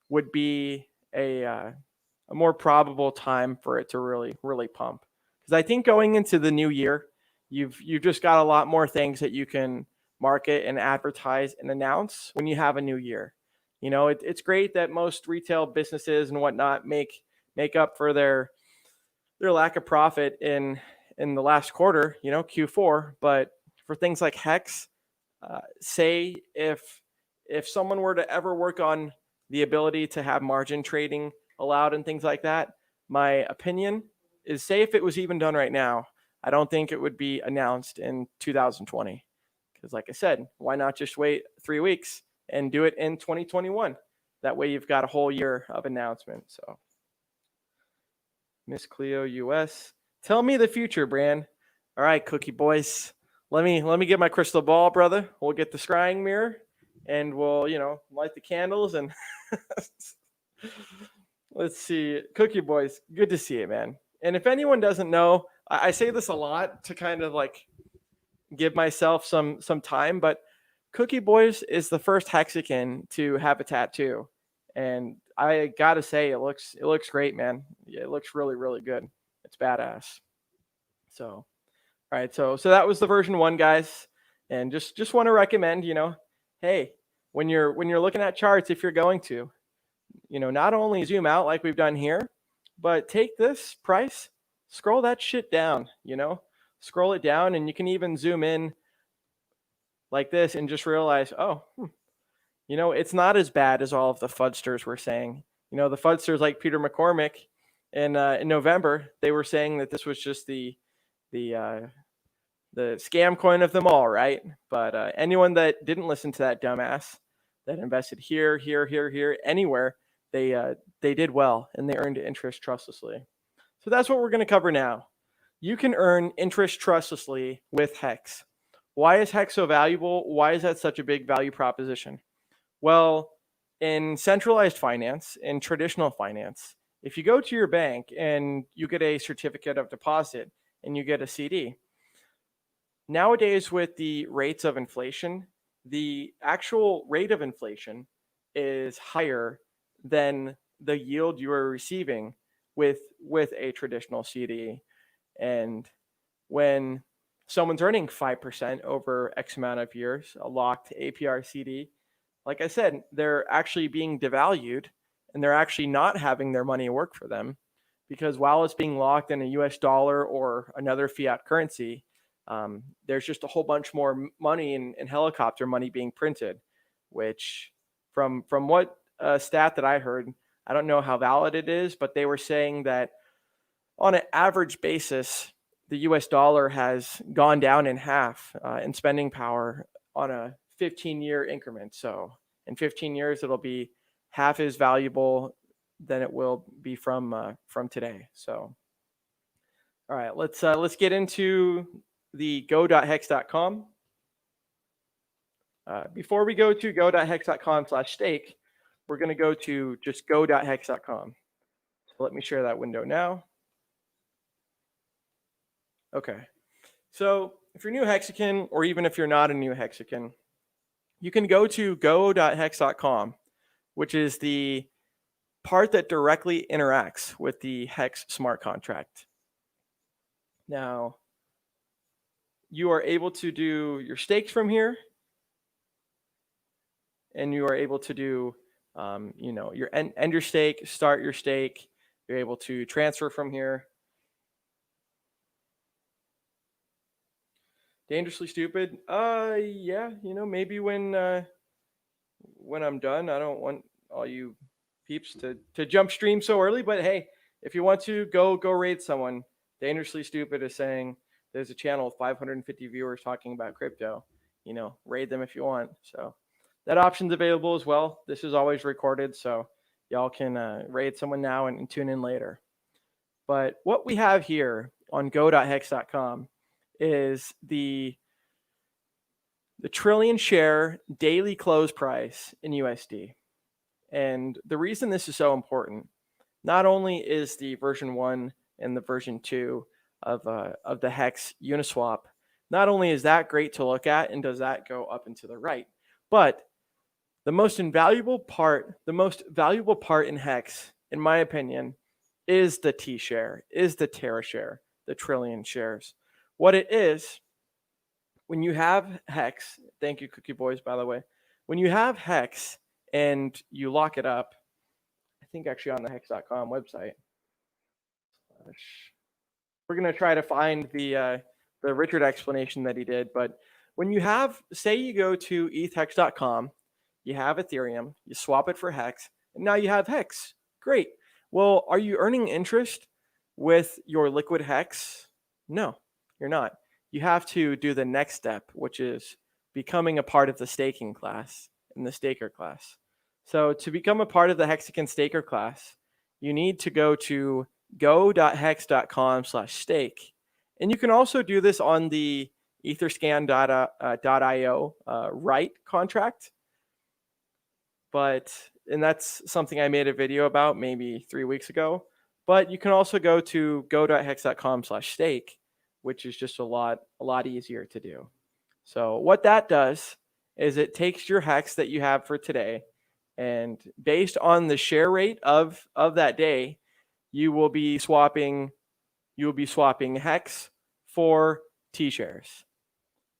would be a more probable time for it to really pump. Because I think going into the new year, you've just got a lot more things that you can market and advertise and announce when you have a new year. It's great that most retail businesses and whatnot make up for their lack of profit in the last quarter, Q4. But for things like Hex, say if someone were to ever work on the ability to have margin trading allowed and things like that, my opinion is, say if it was even done right now, I don't think it would be announced in 2020. Because like I said, why not just wait 3 weeks and do it in 2021? That way you've got a whole year of announcement. So Miss Cleo US, tell me the future, Bran. All right, Cookie Boys, let me get my crystal ball, brother. We'll get the scrying mirror and we'll light the candles and let's see. Cookie Boys, good to see you, man. And if anyone doesn't know, I say this a lot to kind of like give myself some time, but Cookie Boys is the first Hexican to have a tattoo, and I gotta say it looks great, man. Yeah, it looks really good. It's badass. So, all right, so that was the version 1, guys, and just want to recommend, hey, when you're looking at charts, if you're going to, not only zoom out like we've done here, but take this price, scroll that shit down, scroll it down, and you can even zoom in like this and just realize, it's not as bad as all of the fudsters were saying. The fudsters like Peter McCormick in November, they were saying that this was just the scam coin of them all, right? But anyone that didn't listen to that dumbass that invested here, anywhere, they did well and they earned interest trustlessly. So that's what we're going to cover now. You can earn interest trustlessly with Hex. Why is HEX so valuable? Why is that such a big value proposition? Well, in centralized finance, in traditional finance, if you go to your bank and you get a certificate of deposit and you get a CD, nowadays with the rates of inflation, the actual rate of inflation is higher than the yield you are receiving with a traditional CD. And when someone's earning 5% over X amount of years, a locked APR CD, like I said, they're actually being devalued and they're actually not having their money work for them, because while it's being locked in a US dollar or another fiat currency, there's just a whole bunch more money and helicopter money being printed, which from what stat that I heard, I don't know how valid it is, but they were saying that on an average basis, the US dollar has gone down in half in spending power on a 15-year increment. So in 15 years, it'll be half as valuable than it will be from today. So, all right, let's get into the go.hex.com. Before we go to go.hex.com/stake, we're going to go to just go.hex.com. So let me share that window now. Okay, so if you're new Hexican, or even if you're not a new Hexican, you can go to go.hex.com, which is the part that directly interacts with the HEX smart contract. Now, you are able to do your stakes from here, and you are able to do, your end your stake, start your stake. You're able to transfer from here. Dangerously stupid. Yeah, maybe when I'm done, I don't want all you peeps to jump stream so early, but hey, if you want to go raid someone. Dangerously Stupid is saying there's a channel with 550 viewers talking about crypto. Raid them if you want. So that option's available as well. This is always recorded, so y'all can raid someone now and tune in later. But what we have here on go.hex.com is the trillion share daily close price in USD. And the reason this is so important, not only is the version 1 and the version 2 of the HEX Uniswap, not only is that great to look at and does that go up and to the right, but the most valuable part in HEX, in my opinion, is the T share, is the Terra share, the trillion shares. What it is, when you have HEX, thank you Cookie Boys, by the way, when you have HEX and you lock it up, I think actually on the hex.com website, we're going to try to find the Richard explanation that he did. But when you have, say you go to ethhex.com, you have Ethereum, you swap it for HEX, and now you have HEX. Great. Well, are you earning interest with your liquid HEX? No, you're not. You have to do the next step, which is becoming a part of the staking class in the staker class. So to become a part of the Hexican staker class, you need to go to go.hex.com/stake. And you can also do this on the etherscan.io write contract. And that's something I made a video about maybe 3 weeks ago. But you can also go to go.hex.com/stake, which is just a lot easier to do. So what that does is it takes your HEX that you have for today, and based on the share rate of that day, you will be swapping HEX for T shares.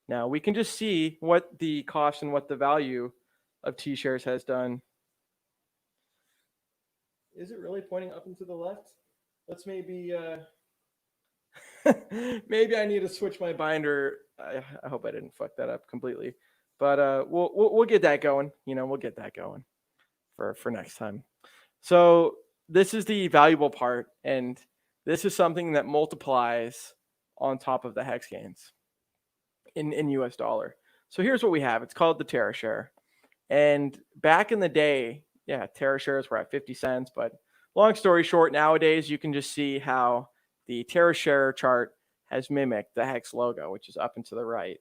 Now we can just see what the cost and what the value of T shares has done. Is it really pointing up and to the left? Let's maybe maybe I need to switch my binder. I hope I didn't fuck that up completely, but we'll get that going. We'll get that going for next time. So this is the valuable part, and this is something that multiplies on top of the HEX gains in US dollar. So here's what we have. It's called the Terra share. And back in the day, yeah, Terra shares were at 50 cents. But long story short, nowadays you can just see how the Terra share chart has mimicked the HEX logo, which is up and to the right.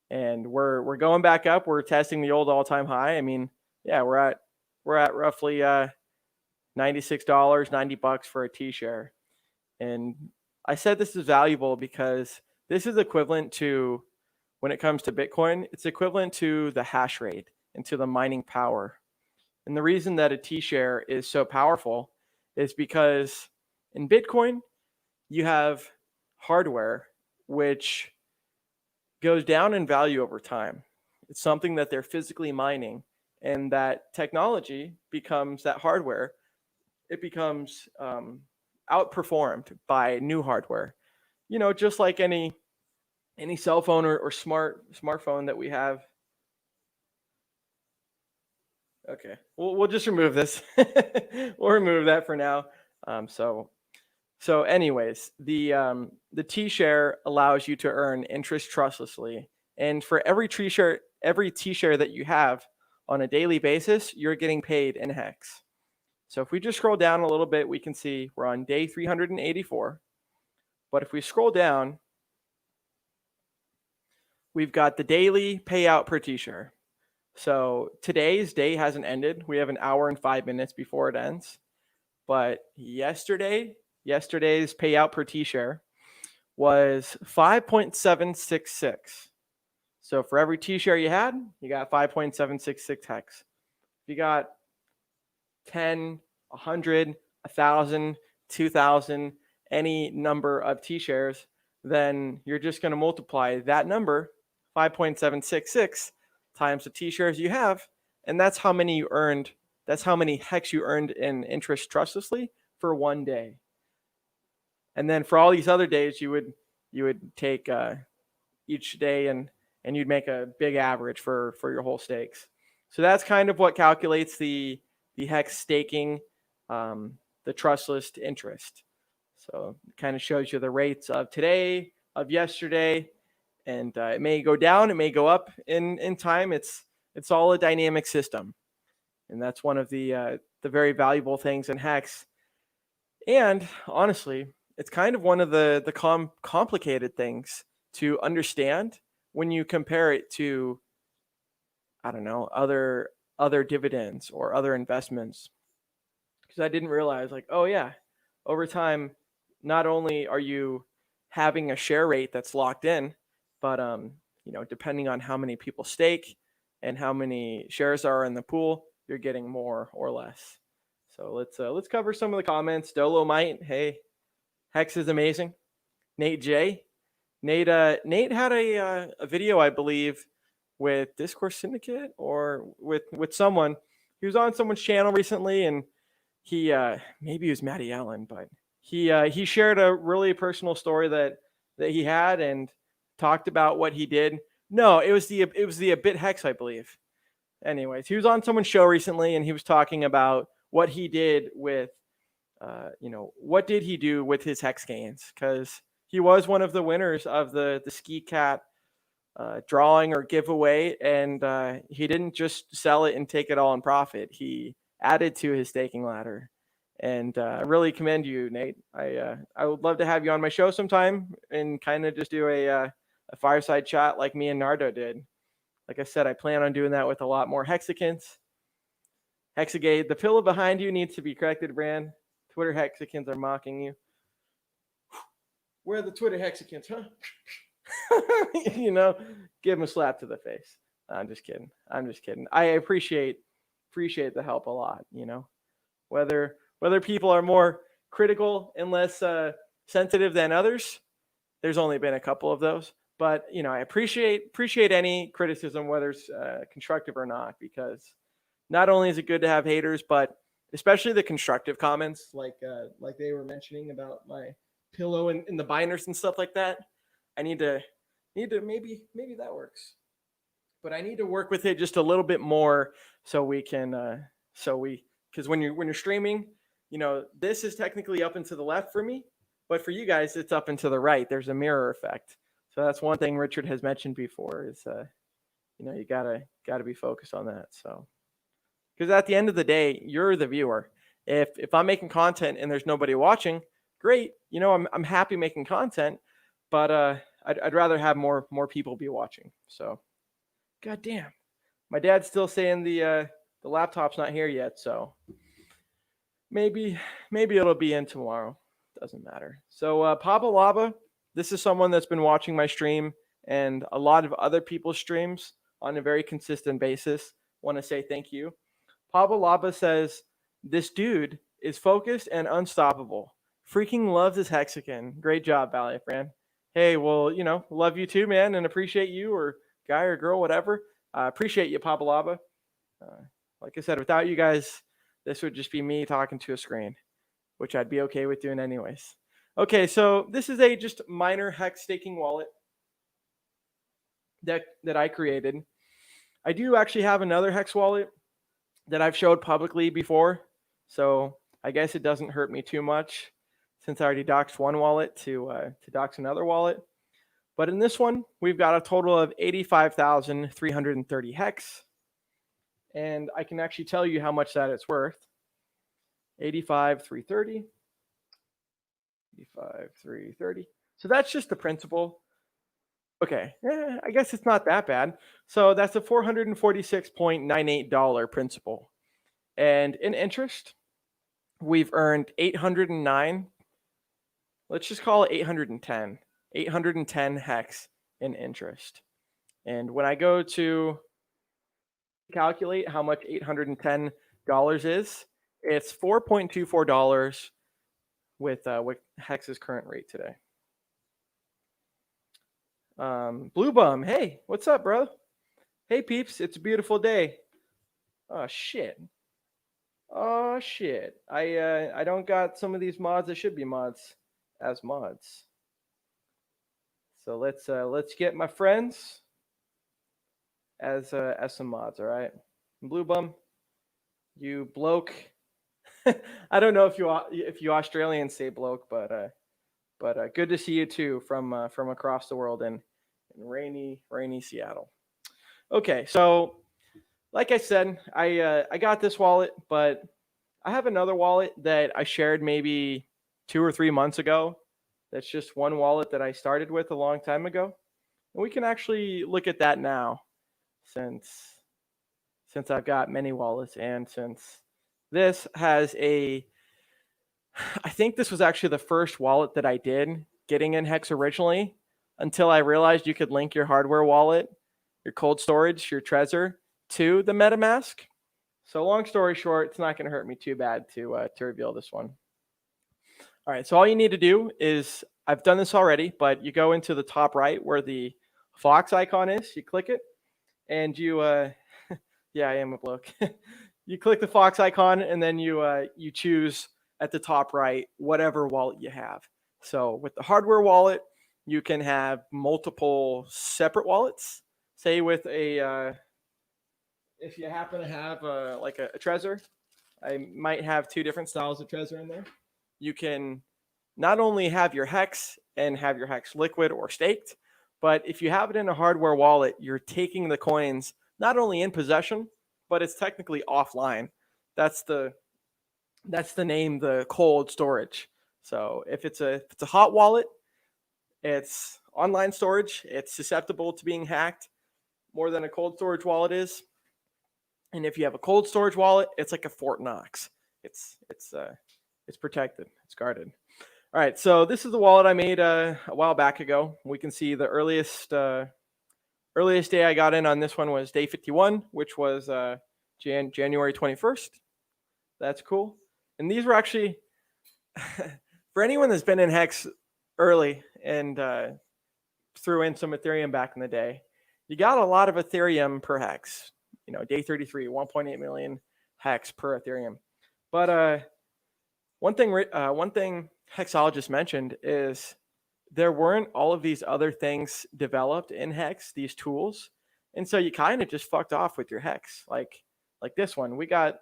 and we're going back up. We're testing the old all-time high. I mean, yeah, we're at roughly $96, $90 for a T-share. And I said this is valuable because this is equivalent to, when it comes to Bitcoin, it's equivalent to the hash rate and to the mining power. And the reason that a T-share is so powerful is because in Bitcoin, you have hardware which goes down in value over time. It's something that they're physically mining, and that technology becomes, that hardware, it becomes outperformed by new hardware. You know, just like any cell phone or smartphone that we have. Okay, we'll just remove this. We'll remove that for now. So anyways, the T-share allows you to earn interest trustlessly, and for every T-share that you have on a daily basis, you're getting paid in HEX. So if we just scroll down a little bit, we can see we're on day 384. But if we scroll down, we've got the daily payout per T-share. So today's day hasn't ended. We have an hour and 5 minutes before it ends. But yesterday's payout per T-share was 5.766. So for every T-share you had, you got 5.766 HEX. If you got 10, 100, 1,000, 2,000, any number of T-shares, then you're just going to multiply that number, 5.766, times the T-shares you have, and that's how many you earned. That's how many HEX you earned in interest trustlessly for one day. And then for all these other days, you would take each day and you'd make a big average for your whole stakes. So that's kind of what calculates the HEX staking, the trustless interest. So it kind of shows you the rates of today, of yesterday, and it may go down, it may go up in time. It's all a dynamic system, and that's one of the very valuable things in HEX. And honestly, it's kind of one of the complicated things to understand when you compare it to, I don't know, other dividends or other investments. Because I didn't realize, like, oh yeah, over time, not only are you having a share rate that's locked in, but depending on how many people stake and how many shares are in the pool, you're getting more or less. So let's cover some of the comments. Dolomite, hey, HEX is amazing. Nate J, Nate had a video, I believe, with Discourse Syndicate or with someone. He was on someone's channel recently, and he maybe it was Matty Allin, but he shared a really personal story that he had and talked about what he did. No, it was the a bit HEX, I believe. Anyways, he was on someone's show recently, and he was talking about what he did with, what did he do with his HEX gains? Because he was one of the winners of the Ski Cat drawing or giveaway, and he didn't just sell it and take it all in profit. He added to his staking ladder, and I really commend you, Nate. I would love to have you on my show sometime and kind of just do a fireside chat like me and Nardo did. Like I said, I plan on doing that with a lot more Hexicans. Hexagate, the pillow behind you needs to be corrected, Bran. Twitter Hexicans are mocking you. Where are the Twitter Hexicans, huh? Give him a slap to the face. I'm just kidding. I appreciate the help a lot. Whether people are more critical and less sensitive than others, there's only been a couple of those. But I appreciate any criticism, whether it's constructive or not, because not only is it good to have haters, but especially the constructive comments, like they were mentioning about my pillow and the binders and stuff like that. I need to maybe that works, but I need to work with it just a little bit more so we can because when you're streaming, this is technically up and to the left for me, but for you guys it's up and to the right. There's a mirror effect. So that's one thing Richard has mentioned before is you gotta be focused on that. So because at the end of the day, you're the viewer. If I'm making content and there's nobody watching, great. I'm happy making content, but I'd rather have more people be watching. So, god damn, my dad's still saying the laptop's not here yet. So maybe it'll be in tomorrow. Doesn't matter. So Papa Lava, this is someone that's been watching my stream and a lot of other people's streams on a very consistent basis. Want to say thank you. Papa Lava says this dude is focused and unstoppable. Freaking loves his Hexican. Great job, BallietBran. Hey, well, love you too, man, and appreciate you, or guy or girl, whatever. Appreciate you, Papa Lava. Like I said, without you guys, this would just be me talking to a screen, which I'd be okay with doing anyways. Okay, so this is a just minor hex staking wallet that I created. I do actually have another hex wallet that I've showed publicly before, so I guess it doesn't hurt me too much since I already doxed one wallet to dox another wallet. But in this one, we've got a total of 85,330 hex, and I can actually tell you how much that it's worth. 85,330. 85,330. So that's just the principal. Okay, I guess it's not that bad. So that's a $446.98 principal. And in interest, we've earned 809. Let's just call it 810. 810 hex in interest. And when I go to calculate how much $810 is, it's $4.24 with Hex's current rate today. Blue Bum, hey, what's up, bro? Hey, peeps, it's a beautiful day. Oh shit. Oh shit. I don't got some of these mods that should be mods as mods. So let's get my friends as some mods, all right? Blue Bum, you bloke. I don't know if you Australians say bloke, but good to see you too from across the world in rainy Seattle. Okay, so like I said, I got this wallet, but I have another wallet that I shared maybe 2 or 3 months ago. That's just one wallet that I started with a long time ago, and we can actually look at that now, since I've got many wallets, and since this has a, I think this was actually the first wallet that I did getting in Hex originally, until I realized you could link your hardware wallet, your cold storage, your Trezor to the MetaMask. So long story short, it's not going to hurt me too bad to reveal this one. All right, so all you need to do is, I've done this already, but you go into the top right where the Fox icon is, you click it, and you, yeah, I am a bloke. You click the Fox icon, and then you choose at the top right whatever wallet you have. So with the hardware wallet, you can have multiple separate wallets. Say with a, if you happen to have like a Trezor, I might have 2 different styles of Trezor in there. You can not only have your Hex and have your Hex liquid or staked, but if you have it in a hardware wallet, you're taking the coins not only in possession, but it's technically offline. That's the name, the cold storage. So if it's a hot wallet, it's online storage. It's susceptible to being hacked more than a cold storage wallet is. And if you have a cold storage wallet, it's like a Fort Knox. It's protected. It's guarded. All right, so this is the wallet I made a while back ago. We can see the earliest day I got in on this one was day 51, which was January 21st. That's cool. And these were actually, for anyone that's been in Hex early and threw in some Ethereum back in the day, you got a lot of Ethereum per Hex. Day 33, 1.8 million Hex per Ethereum. But one thing Hexologist mentioned is there weren't all of these other things developed in Hex, these tools, and so you kind of just fucked off with your Hex. Like this one, we got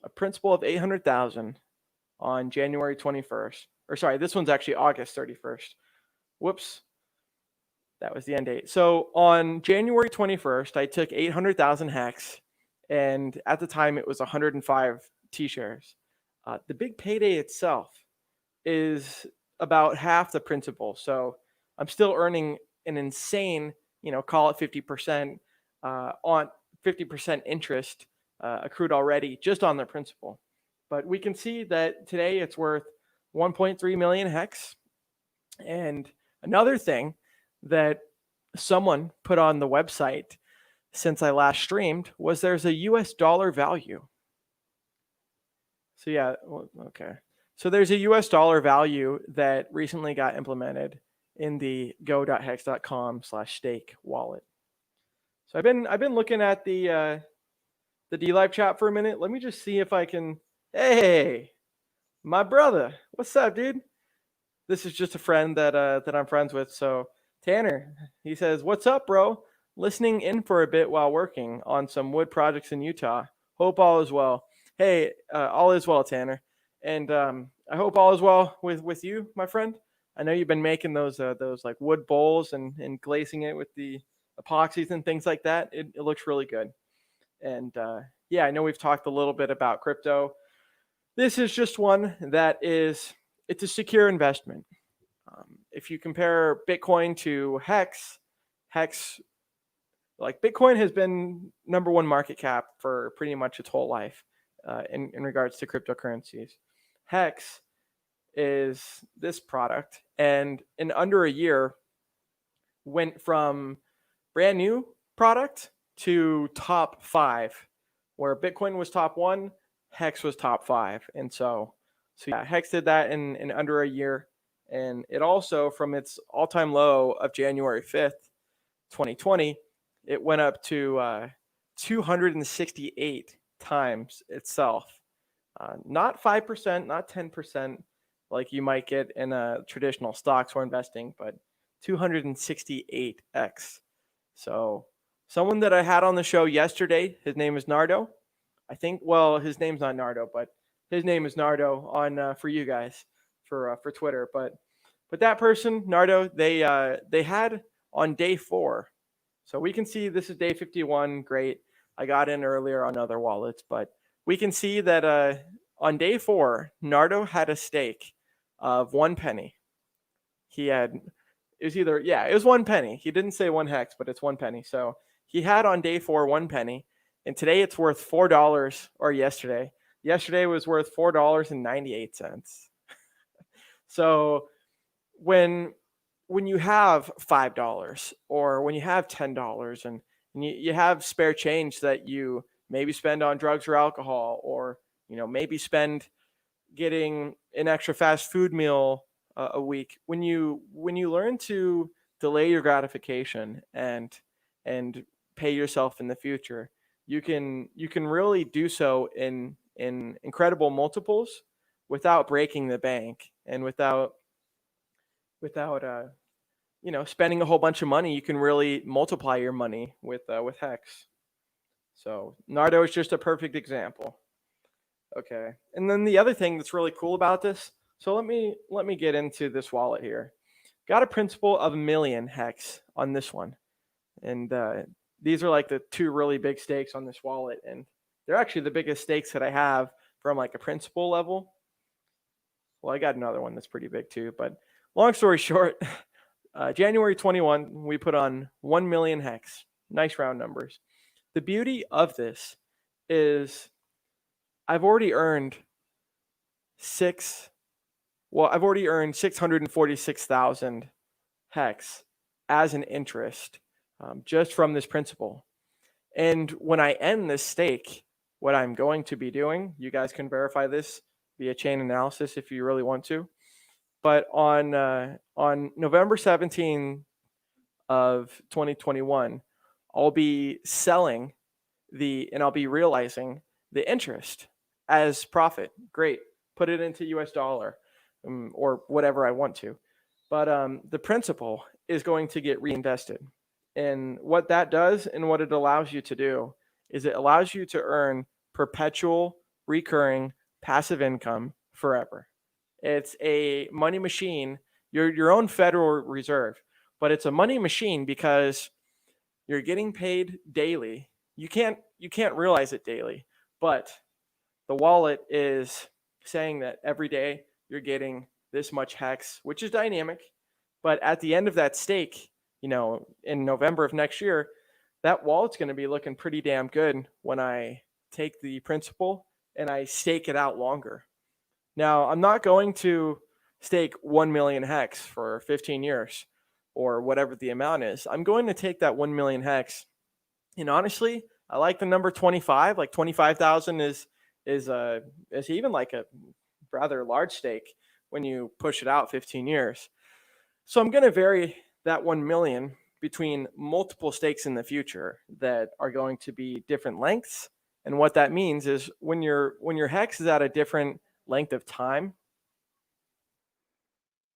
a principal of 800,000 on January 21st. Or sorry, this one's actually August 31st. Whoops. That was the end date. So on January 21st, I took 800,000 Hex, and at the time it was 105 T-shares. The big payday itself is about half the principal. So I'm still earning an insane, call it 50% on 50% interest accrued already just on their principal. But we can see that today it's worth 1.3 million hex. And another thing that someone put on the website since I last streamed was there's a US dollar value. So yeah, okay. So there's a US dollar value that recently got implemented in the go.hex.com/stake wallet. So I've been looking at the DLive chat for a minute. Let me just see if I can. Hey, my brother, what's up, dude? This is just a friend that I'm friends with. So Tanner, he says, "What's up, bro? Listening in for a bit while working on some wood projects in Utah. Hope all is well." Hey, all is well, Tanner, and I hope all is well with you, my friend. I know you've been making those like wood bowls and glazing it with the epoxies and things like that. It looks really good, and yeah, I know we've talked a little bit about crypto. This is just one that it's a secure investment. If you compare Bitcoin to Hex, like Bitcoin has been number one market cap for pretty much its whole life in regards to cryptocurrencies. Hex is this product, and in under a year, went from brand new product to top 5, where Bitcoin was top 1, Hex was top 5, and so yeah, Hex did that in under a year, and it also from its all-time low of January 5th, 2020, it went up to 268 times itself. Not 5%, not 10%, like you might get in a traditional stocks or investing, but 268x. So someone that I had on the show yesterday, his name is Nardo. I think, well, his name's not Nardo, but his name is Nardo on for you guys for Twitter. But that person, Nardo, they had on day 4. So we can see this is day 51. Great. I got in earlier on other wallets, but we can see that on day 4, Nardo had a stake of 1 penny. It was 1 penny. He didn't say 1 hex, but it's 1 penny. So he had on day 4 1 penny, and today it's worth $4. Or yesterday was worth $4.98. So when you have $5 or when you have $10 and you have spare change that you maybe spend on drugs or alcohol, or maybe spend getting an extra fast food meal a week, when you learn to delay your gratification and pay yourself in the future, you can really do so in incredible multiples without breaking the bank and without spending a whole bunch of money. You can really multiply your money with Hex. So Nardo is just a perfect example. Okay, and then the other thing that's really cool about this. So let me get into this wallet here. Got a principal of 1 million hex on this one, and these are like the 2 really big stakes on this wallet, and they're actually the biggest stakes that I have from like a principal level. Well, I got another one that's pretty big too, but long story short, January 21, we put on 1 million hex. Nice round numbers. The beauty of this is I've already earned 646,000 hex as an interest just from this principal. And when I end this stake, what I'm going to be doing, you guys can verify this via chain analysis if you really want to. But on November 17 of 2021, I'll be selling and I'll be realizing the interest as profit. Great. Put it into US dollar or whatever I want to. But the principal is going to get reinvested. And what that does and what it allows you to do is it allows you to earn perpetual, recurring, passive income forever. It's a money machine. You're your own Federal Reserve, but it's a money machine because you're getting paid daily. You can't realize it daily, but the wallet is saying that every day you're getting this much hex, which is dynamic. But at the end of that stake, in November of next year, that wallet's going to be looking pretty damn good when I take the principal and I stake it out longer. Now, I'm not going to stake 1 million hex for 15 years or whatever the amount is. I'm going to take that 1 million hex. And honestly, I like the number 25. Like 25,000 is even like a rather large stake when you push it out 15 years. So I'm going to vary that 1 million between multiple stakes in the future that are going to be different lengths. And what that means is when your hex is at a different length of time,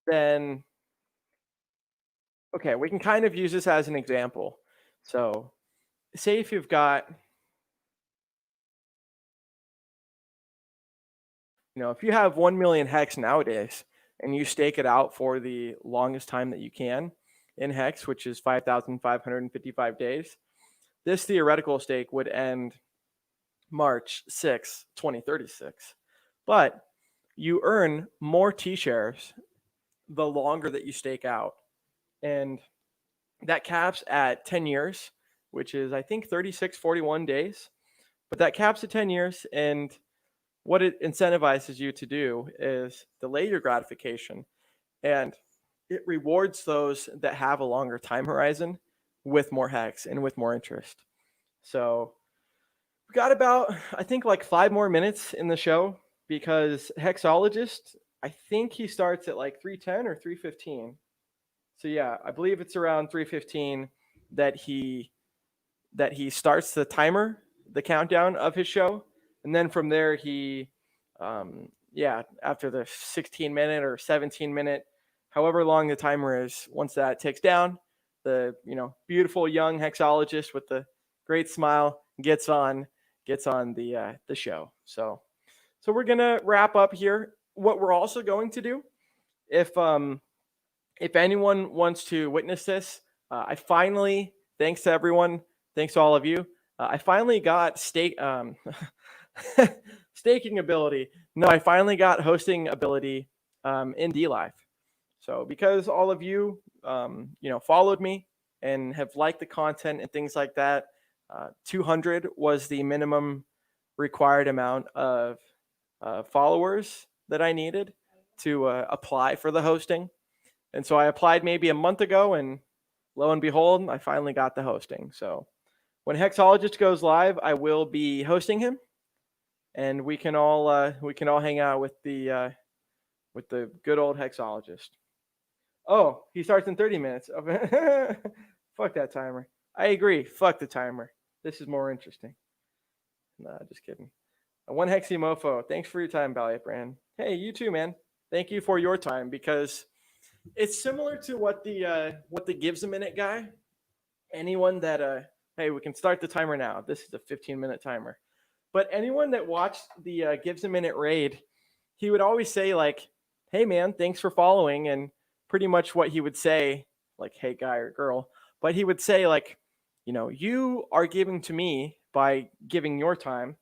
then okay, we can kind of use this as an example. So say if you've got, if you have 1 million hex nowadays and you stake it out for the longest time that you can in hex, which is 5,555 days, this theoretical stake would end March 6, 2036. But you earn more T-shares the longer that you stake out. And that caps at 10 years, which is, I think, 3641 days. But that caps at 10 years. And what it incentivizes you to do is delay your gratification. And it rewards those that have a longer time horizon with more hex and with more interest. So we've got about, I think, like 5 more minutes in the show because Hexologist, I think he starts at like 3:10 or 3:15. So yeah, I believe it's around 3:15 that he starts the timer, the countdown of his show, and then from there he, after the 16-minute or 17-minute, however long the timer is, once that ticks down, the beautiful young Hexologist with the great smile gets on the show. So we're gonna wrap up here. What we're also going to do, if anyone wants to witness this, I finally, thanks to everyone, thanks to all of you, I finally got staking ability. No, I finally got hosting ability in DLive. So because all of you, followed me and have liked the content and things like that, 200 was the minimum required amount of followers that I needed to apply for the hosting. And so I applied maybe a month ago, and lo and behold, I finally got the hosting. So when Hexologist goes live, I will be hosting him, and we can all hang out with the good old Hexologist. Oh, he starts in 30 minutes. Fuck that timer. I agree. Fuck the timer. This is more interesting. Nah, just kidding. One Hexy Mofo. Thanks for your time, BallietBran. Hey, you too, man. Thank you for your time, because it's similar to what the gives a minute guy. Anyone that hey, we can start the timer now. This is a 15-minute timer. But anyone that watched the gives a minute raid, he would always say like, "Hey man, thanks for following," and pretty much what he would say, like, "Hey guy or girl," but he would say like, "You are giving to me by giving your time,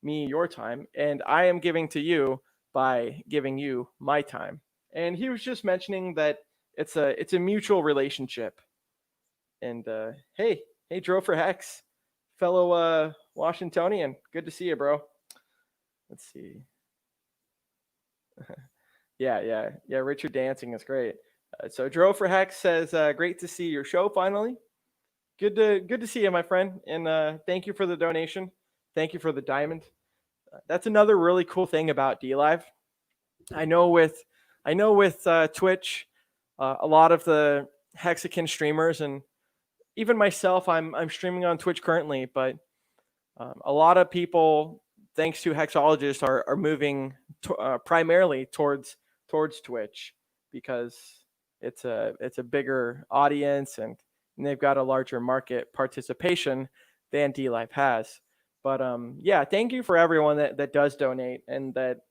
me your time, and I am giving to you by giving you my time." And he was just mentioning that it's a mutual relationship. And hey, Dro for Hex, fellow Washingtonian, good to see you, bro. Let's see. yeah. Richard dancing is great. So Dro for Hex says, "Great to see your show finally. Good to see you, my friend, and thank you for the donation. Thank you for the diamond. That's another really cool thing about DLive. I know with Twitch, a lot of the Hexican streamers, and even myself, I'm streaming on Twitch currently, but a lot of people, thanks to Hexologist, are moving primarily towards Twitch because it's a bigger audience and they've got a larger market participation than DLive has. But yeah, thank you for everyone that does donate and that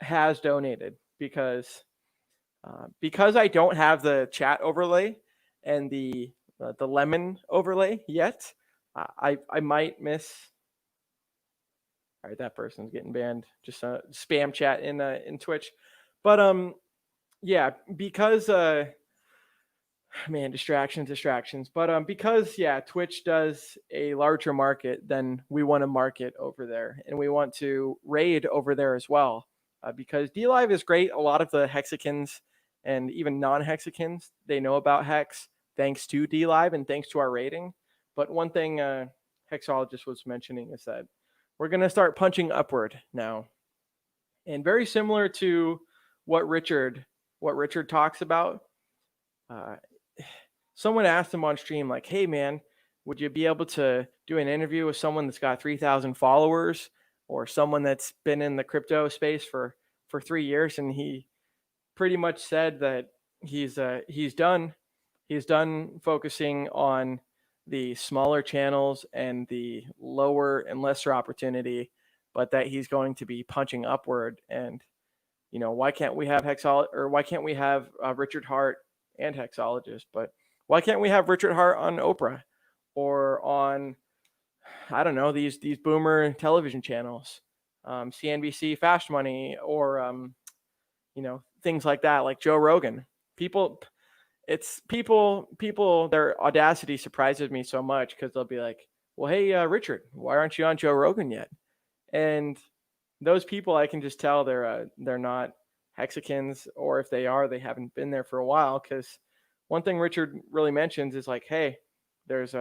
has donated, because I don't have the chat overlay and the lemon overlay yet. I might miss. All right, that person's getting banned. Just spam chat in Twitch, but yeah, because Man, distractions. But because Twitch does a larger market, then we want to market over there, and we want to raid over there as well. Because DLive is great. A lot of the Hexicans and even non-Hexicans, they know about Hex thanks to DLive and thanks to our rating. But one thing Hexologist was mentioning is that we're going to start punching upward now, and very similar to what Richard talks about. Someone asked him on stream, like, hey man, would you be able to do an interview with someone that's got 3,000 followers or someone that's been in the crypto space for 3 years? And he pretty much said that he's done focusing on the smaller channels and the lower and lesser opportunity, but that he's going to be punching upward. And why can't we have Richard Hart and Hexologist? But why can't we have Richard Hart on Oprah or on, I don't know, these boomer television channels, CNBC Fast Money, or things like that, like Joe Rogan? People, their audacity surprises me so much, because they'll be like, well, hey, Richard, why aren't you on Joe Rogan yet? And those people, I can just tell they're not Hexicans, or if they are, they haven't been there for a while. Because one thing Richard really mentions is like, hey, there's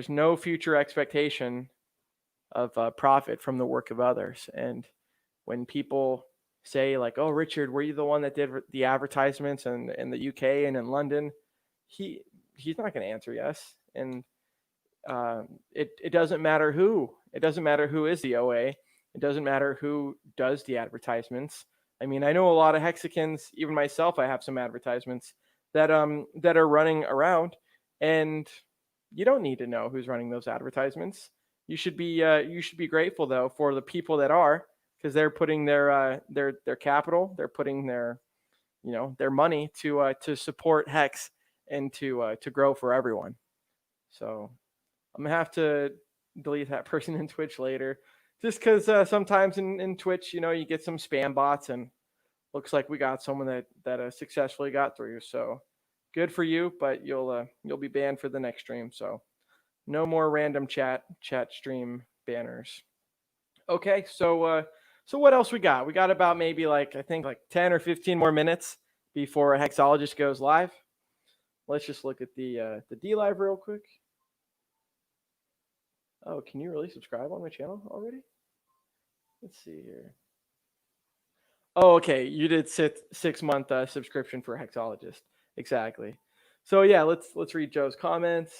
no future expectation of profit from the work of others. And when people say like, oh, Richard, were you the one that did the advertisements in the UK and in London? He's not going to answer yes. And it doesn't matter who. It doesn't matter who is the OA. It doesn't matter who does the advertisements. I mean, I know a lot of Hexicans, even myself, I have some advertisements that are running around, and you don't need to know who's running those advertisements. You should be grateful though for the people that are, because they're putting their capital, they're putting their their money to support Hex and to grow for everyone. So I'm gonna have to delete that person in Twitch later, just because sometimes in Twitch, you get some spam bots, and looks like we got someone that successfully got through. So good for you, but you'll be banned for the next stream. So no more random chat stream banners. Okay, so what else we got? We got about maybe I think 10 or 15 more minutes before a Hexologist goes live. Let's just look at the DLive real quick. Oh, can you really subscribe on my channel already? Let's see here. Oh, okay. You did 6-month subscription for Hexologist. Exactly. So yeah, let's read Joe's comments.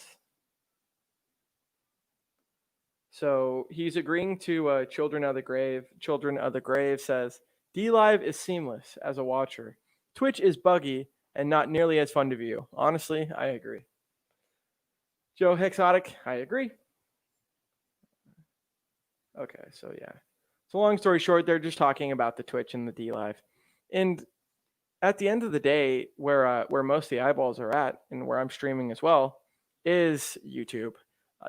So he's agreeing to Children of the Grave. Children of the Grave says, DLive is seamless as a watcher. Twitch is buggy and not nearly as fun to view. Honestly, I agree. Joe Hexotic, I agree. Okay, so yeah. So long story short, they're just talking about the Twitch and the DLive. And at the end of the day, where most of the eyeballs are at, and where I'm streaming as well, is YouTube.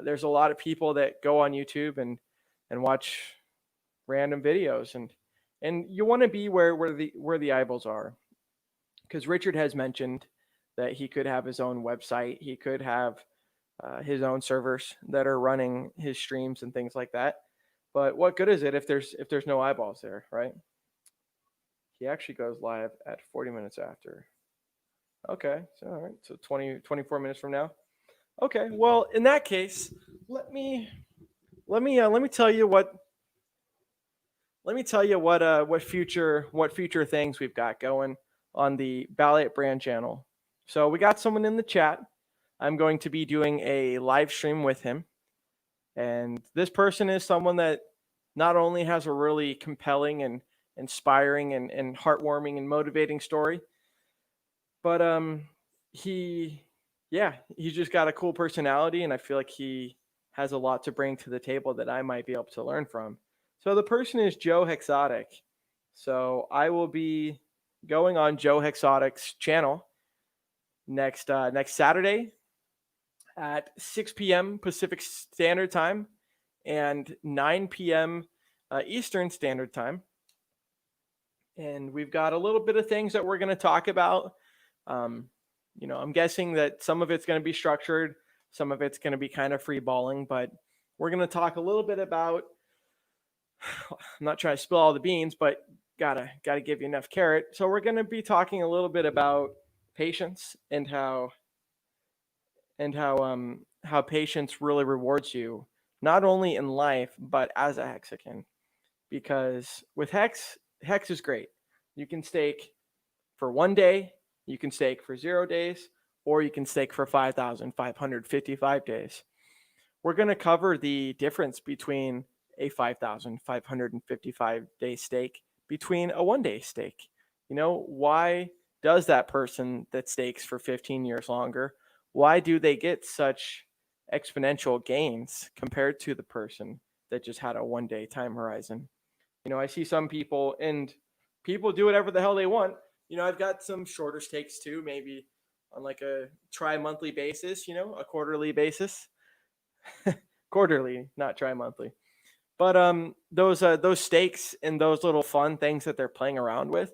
There's a lot of people that go on YouTube and watch random videos, and you want to be where the eyeballs are, because Richard has mentioned that he could have his own website, he could have his own servers that are running his streams and things like that. But what good is it if there's no eyeballs there, right? He actually goes live at 40 minutes after. Okay, so all right, so 24 minutes from now. Okay, well, in that case, let me tell you what future things we've got going on the BallietBran channel. So we got someone in the chat. I'm going to be doing a live stream with him, and this person is someone that not only has a really compelling and inspiring and heartwarming and motivating story, but he's just got a cool personality, and I feel like he has a lot to bring to the table that I might be able to learn from. So the person is Joe Hexotic. So I will be going on Joe Hexotic's channel next Saturday at 6 p.m. Pacific Standard Time and 9 p.m. Eastern Standard Time. And we've got a little bit of things that we're going to talk about. I'm guessing that some of it's going to be structured, some of it's going to be kind of free balling, but we're going to talk a little bit about, I'm not trying to spill all the beans, but gotta give you enough carrot. So we're going to be talking a little bit about patience and how patience really rewards you, not only in life but as a Hexican. Because with Hex is great. You can stake for 1 day, you can stake for 0 days, or you can stake for 5,555 days. We're going to cover the difference between a 5,555 day stake between a 1 day stake. Why does that person that stakes for 15 years longer, why do they get such exponential gains compared to the person that just had a 1 day time horizon? I see some people, and people do whatever the hell they want. I've got some shorter stakes too, maybe on like a tri-monthly basis, a quarterly basis. Quarterly, not tri-monthly. But those stakes and those little fun things that they're playing around with,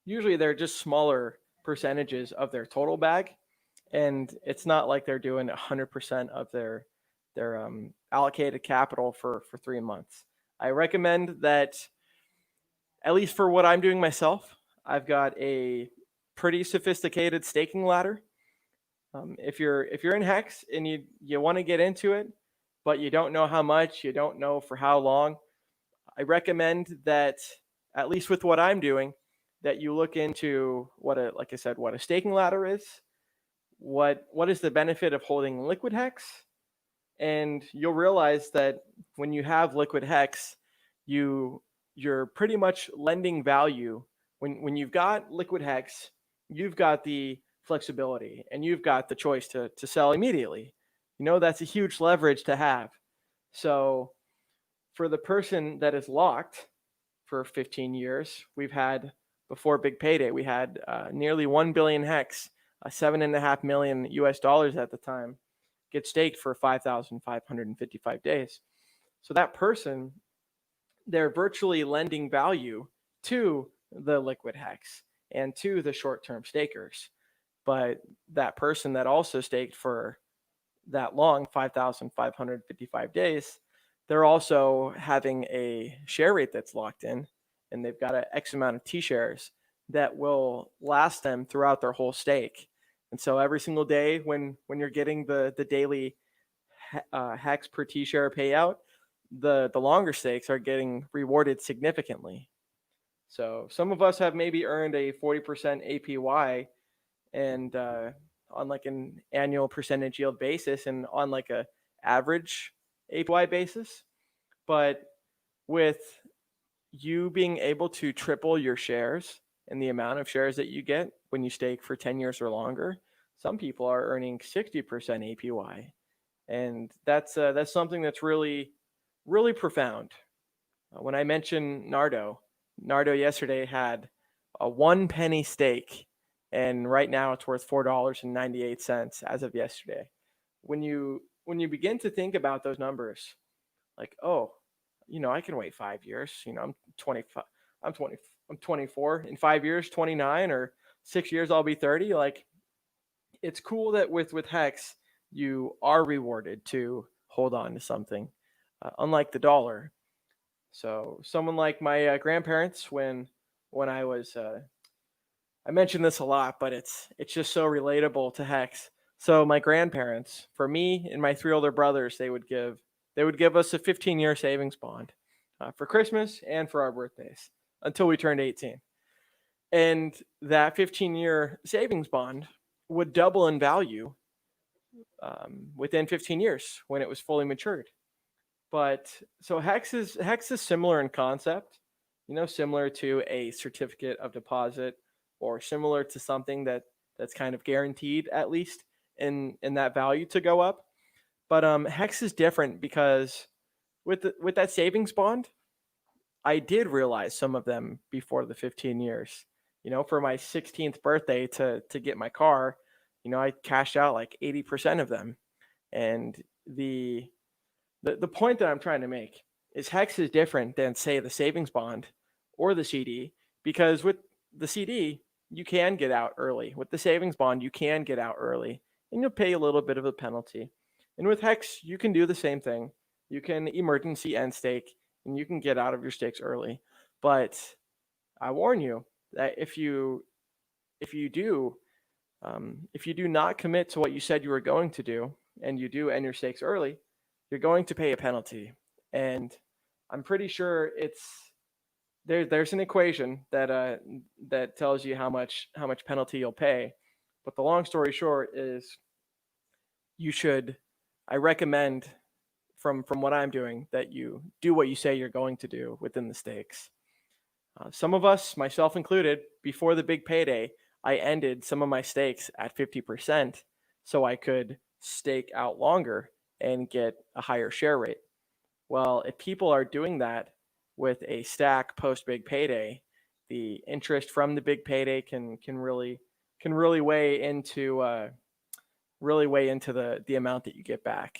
usually they're just smaller percentages of their total bag, and it's not like they're doing 100% of their allocated capital for 3 months. I recommend that, at least for what I'm doing myself, I've got a pretty sophisticated staking ladder. If you're in Hex and you want to get into it, but you don't know how much, you don't know for how long, I recommend that, at least with what I'm doing, that you look into what a staking ladder is, what is the benefit of holding liquid Hex, and you'll realize that when you have liquid Hex, you're pretty much lending value. When you've got liquid Hex, you've got the flexibility and you've got the choice to sell immediately. That's a huge leverage to have. So for the person that is locked for 15 years, we've had, before big payday, we had nearly 1 billion Hex, $7.5 million US dollars at the time, get staked for 5,555 days. So that person, they're virtually lending value to the liquid Hex and to the short-term stakers. But that person that also staked for that long, 5,555 days, they're also having a share rate that's locked in, and they've got an X amount of T-shares that will last them throughout their whole stake. And so every single day when you're getting the daily Hex per T-share payout, the longer stakes are getting rewarded significantly. So some of us have maybe earned a 40% APY, and on like an annual percentage yield basis, and on like a average APY basis. But with you being able to triple your shares and the amount of shares that you get when you stake for 10 years or longer, some people are earning 60% APY. And that's something that's really, really profound. When I mentioned Nardo yesterday had a 1 penny stake, and right now it's worth $4.98 as of yesterday. When you begin to think about those numbers, like, oh, I can wait 5 years. I'm 25. I'm 20. I'm 24. In 5 years, 29, or 6 years, I'll be 30. Like, it's cool that with Hex, you are rewarded to hold on to something, unlike the dollar. So someone like my grandparents, when I was, I mention this a lot, but it's just so relatable to Hex. So my grandparents, for me and my 3 older brothers, they would give us a 15-year savings bond for Christmas and for our birthdays until we turned 18. And that 15-year savings bond would double in value within 15 years when it was fully matured. But so Hex is similar in concept, similar to a certificate of deposit, or similar to something that's kind of guaranteed, at least in that value to go up. But Hex is different because with that savings bond, I did realize some of them before the 15 years. For my 16th birthday to get my car, I cashed out like 80% of them. And the point that I'm trying to make is Hex is different than, say, the savings bond or the CD, because with the CD, you can get out early. With the savings bond, you can get out early and you'll pay a little bit of a penalty. And with HEX, you can do the same thing. You can emergency end stake and you can get out of your stakes early. But I warn you that if you do not commit to what you said you were going to do and you do end your stakes early, you're going to pay a penalty. And I'm pretty sure there's an equation that tells you how much penalty you'll pay. But the long story short is I recommend from what I'm doing that you do what you say you're going to do within the stakes. Some of us, myself included, before the big payday, I ended some of my stakes at 50% so I could stake out longer and get a higher share rate. Well, if people are doing that with a stack post big payday, the interest from the big payday can really weigh into the amount that you get back.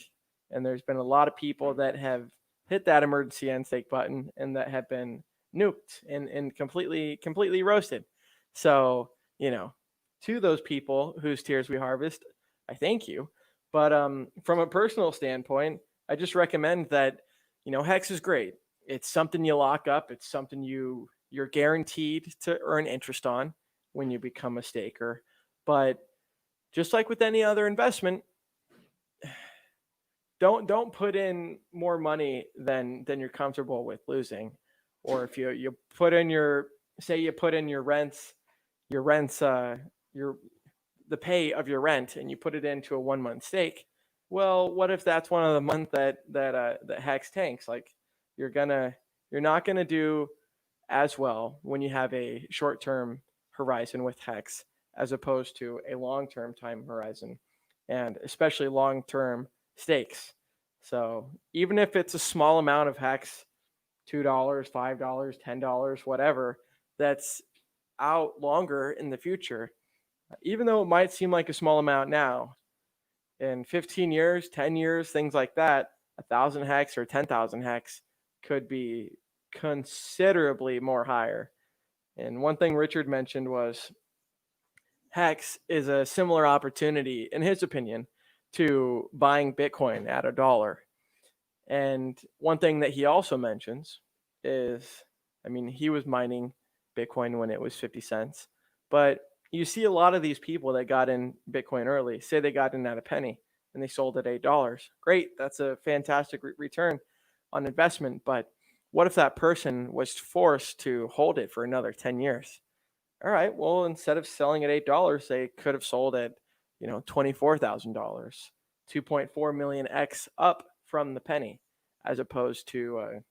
And there's been a lot of people that have hit that emergency end stake button and that have been nuked and completely roasted. So, to those people whose tears we harvest, I thank you. But from a personal standpoint, I just recommend that, HEX is great. It's something you lock up. It's something you're guaranteed to earn interest on when you become a staker. But just like with any other investment, don't put in more money than you're comfortable with losing. Or if you put in your rents, the pay of your rent, and you put it into a 1 month stake. Well, what if that's one of the month that HEX tanks? Like you're not gonna do as well when you have a short term horizon with HEX as opposed to a long term time horizon, and especially long term stakes. So even if it's a small amount of HEX, $2, $5, $10, whatever, that's out longer in the future, even though it might seem like a small amount now, in 15 years, 10 years, things like that, 1,000 HEX or 10,000 HEX could be considerably more higher. And one thing Richard mentioned was HEX is a similar opportunity, in his opinion, to buying Bitcoin at $1. And one thing that he also mentions is, he was mining Bitcoin when it was 50 cents, but you see a lot of these people that got in Bitcoin early, say they got in at a penny and they sold at $8. Great. That's a fantastic return on investment. But what if that person was forced to hold it for another 10 years? All right, well, instead of selling at $8, they could have sold at, $24,000, 2.4 million X up from the penny, as opposed to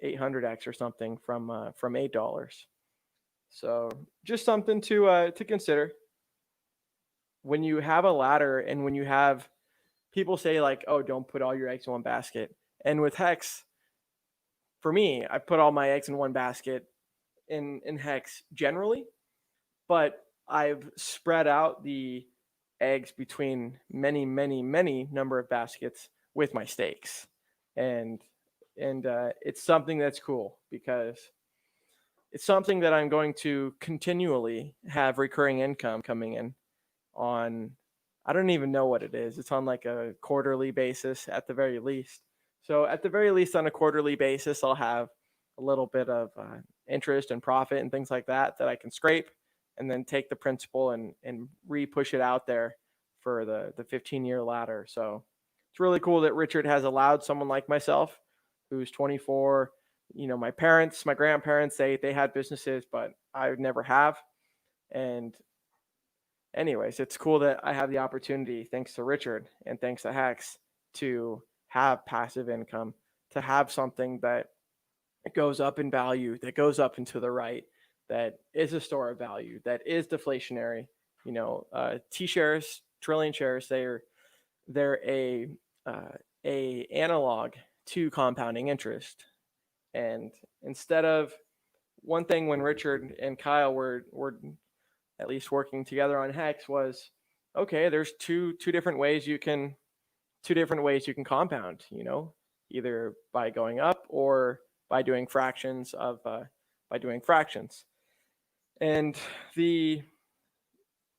800X or something from $8. So just something to consider when you have a ladder, and when you have people say like, "Oh, don't put all your eggs in one basket." And with HEX, for me, I put all my eggs in one basket in HEX generally, but I've spread out the eggs between many number of baskets with my stakes, and it's something that's cool because it's something that I'm going to continually have recurring income coming in on. I don't even know what it is. It's on like a quarterly basis at the very least. So at the very least, on a quarterly basis, I'll have a little bit of interest and profit and things like that I can scrape, and then take the principal and re-push it out there for the 15-year ladder. So it's really cool that Richard has allowed someone like myself, who's 24. My parents, my grandparents, they had businesses, but I would never have. And anyways, it's cool that I have the opportunity, thanks to Richard and thanks to HEX, to have passive income, to have something that goes up in value, that goes up into the right, that is a store of value, that is deflationary. T-shares, trillion shares, they're a analog to compounding interest. And instead of one thing, when Richard and Kyle were at least working together on HEX, was okay, there's two different ways you can compound, either by going up or by doing fractions. And the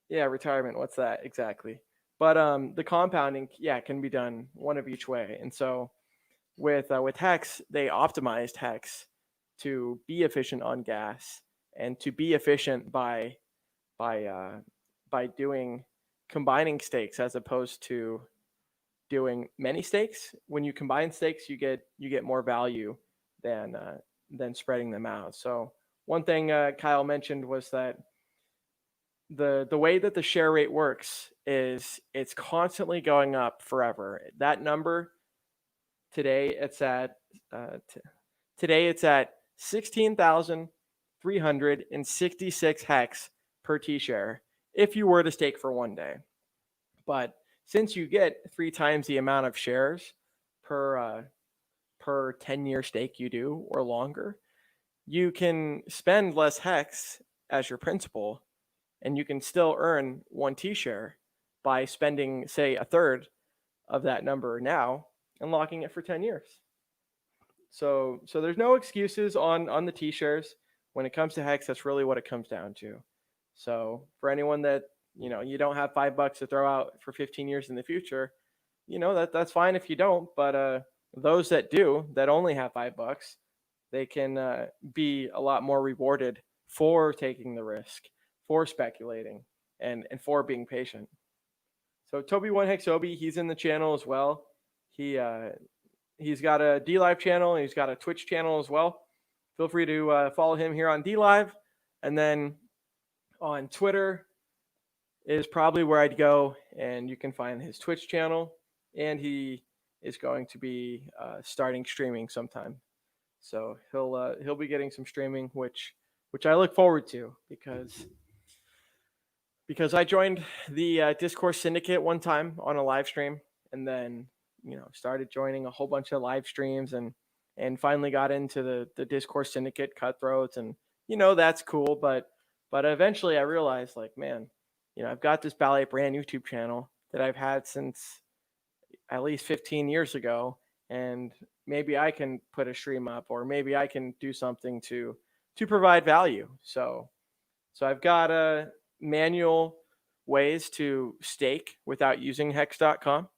Yeah, retirement. What's that exactly? But the compounding, yeah, can be done one of each way. And so with Hex, they optimized Hex to be efficient on gas and to be efficient by uh, by doing combining stakes as opposed to doing many stakes. When you combine stakes, you get more value than than spreading them out. So one thing Kyle mentioned was that the way that the share rate works is it's constantly going up forever. That number today it's at today it's at 16,366 hex per T share if you were to stake for one day. But since you get 3 times the amount of shares per per 10-year stake you do or longer, you can spend less hex as your principal and you can still earn 1 T share by spending, say, a third of that number now and locking it for 10 years. So there's no excuses on the T shares when it comes to hex. That's really what it comes down to. So for anyone that you don't have $5 to throw out for 15 years in the future, that's fine if you don't. But those that do, that only have $5, they can be a lot more rewarded for taking the risk, for speculating, and for being patient. So Toby One Hexobi, he's in the channel as well. He's got a D Live channel and he's got a Twitch channel as well. Feel free to follow him here on D Live, and then on Twitter is probably where I'd go, and you can find his Twitch channel, and he is going to be starting streaming sometime. So he'll be getting some streaming, which I look forward to because I joined the Discourse Syndicate one time on a live stream, and then started joining a whole bunch of live streams, and finally got into the Discourse Syndicate cutthroats, and that's cool, but eventually I realized, like, man, I've got this BallietBran YouTube channel that I've had since at least 15 years ago, and maybe I can put a stream up, or maybe I can do something to provide value. So I've got manual ways to stake without using hex.com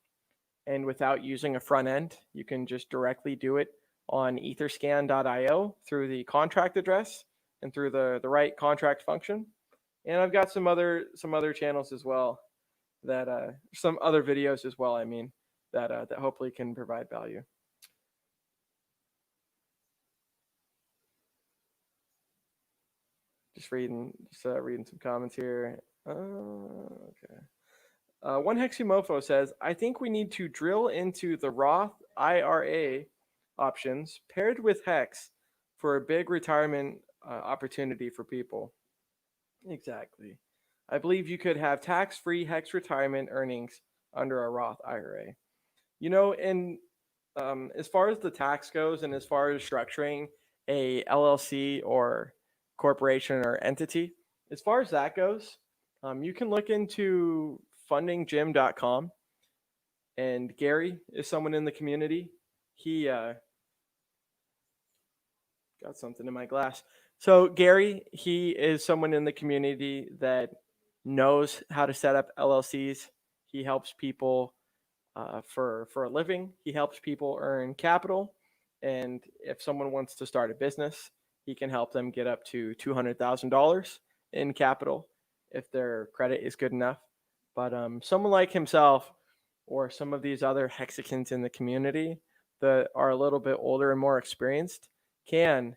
and without using a front end. You can just directly do it on etherscan.io through the contract address and through the right contract function. And I've got some other channels as well, that some other videos as well, I mean, that hopefully can provide value. Just reading some comments here. Okay. One Hexumofo says, I think we need to drill into the Roth IRA options paired with Hex for a big retirement opportunity for people. Exactly. I believe you could have tax-free Hex retirement earnings under a Roth IRA. And as far as the tax goes, and as far as structuring a LLC or corporation or entity, as far as that goes, you can look into fundinggym.com, and Gary is someone in the community. He got something in my glass. So Gary, he is someone in the community that knows how to set up LLCs. He helps people for a living. He helps people earn capital, and if someone wants to start a business, he can help them get up to $200,000 in capital if their credit is good enough. But someone like himself, or some of these other Hexicans in the community that are a little bit older and more experienced, can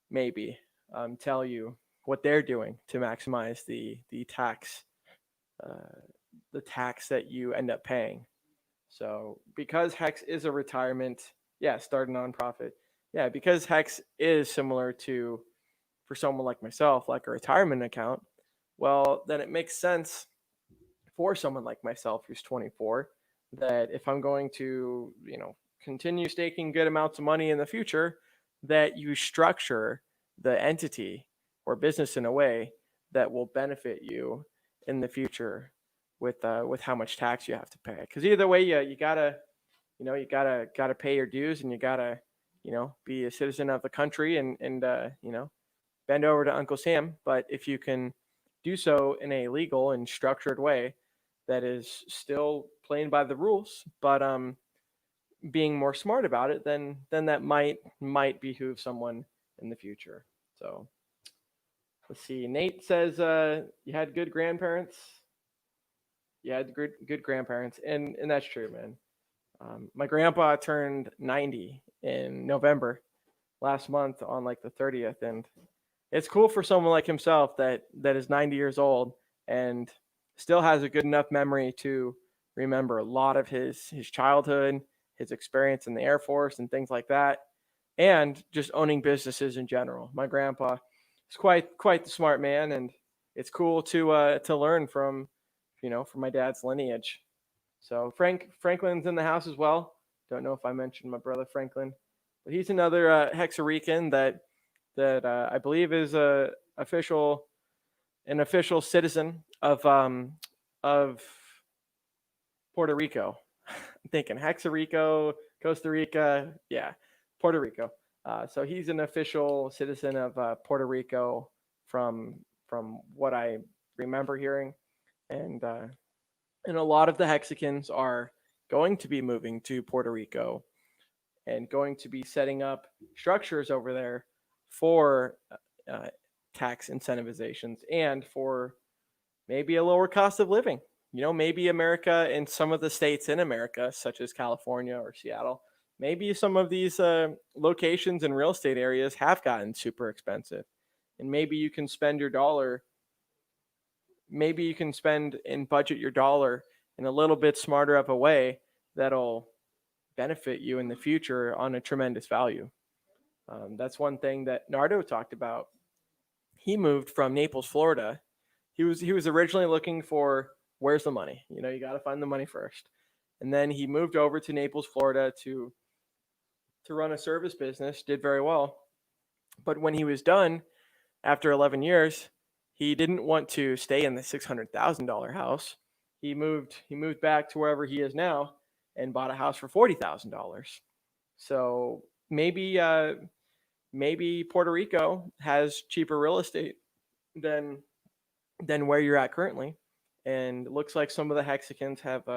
maybe tell you what they're doing to maximize the tax that you end up paying. So because Hex is a retirement, start a nonprofit. Yeah, because Hex is similar to, for someone like myself, like a retirement account, well, then it makes sense for someone like myself who's 24, that if I'm going to, continue staking good amounts of money in the future, that you structure the entity or business in a way that will benefit you in the future with how much tax you have to pay. Because either way, you gotta pay your dues, and you gotta be a citizen of the country, and bend over to Uncle Sam. But if you can do so in a legal and structured way that is still playing by the rules, but being more smart about it, then that might behoove someone in the future. So let's see. Nate says you had good grandparents. You had good grandparents, and that's true, man. My grandpa turned 90 in November last month on like the 30th, and it's cool for someone like himself that is 90 years old and still has a good enough memory to remember a lot of his childhood, his experience in the Air Force and things like that, and just owning businesses in general. My grandpa is quite the smart man, and it's cool to learn from from my dad's lineage. So Franklin's in the house as well. Don't know if I mentioned my brother Franklin, but he's another Hexarican that I believe is an official citizen of Puerto Rico. I'm thinking Hexarico, Costa Rica, yeah, Puerto Rico. So he's an official citizen of Puerto Rico from what I remember hearing, and a lot of the Hexicans are going to be moving to Puerto Rico and going to be setting up structures over there for uh, tax incentivizations and for maybe a lower cost of living. Maybe America and some of the states in America, such as California or Seattle, maybe some of these locations and real estate areas have gotten super expensive. And maybe you can spend your dollar, maybe you can spend and budget your dollar in a little bit smarter of a way that'll benefit you in the future on a tremendous value. That's one thing that Nardo talked about. He moved from Naples, Florida. He was originally looking for where's the money. You got to find the money first, and then he moved over to Naples, Florida to run a service business. Did very well, but when he was done after 11 years, he didn't want to stay in the $600,000 house. He moved back to wherever he is now and bought a house for $40,000. So maybe Puerto Rico has cheaper real estate than where you're at currently, and it looks like some of the Hexicans have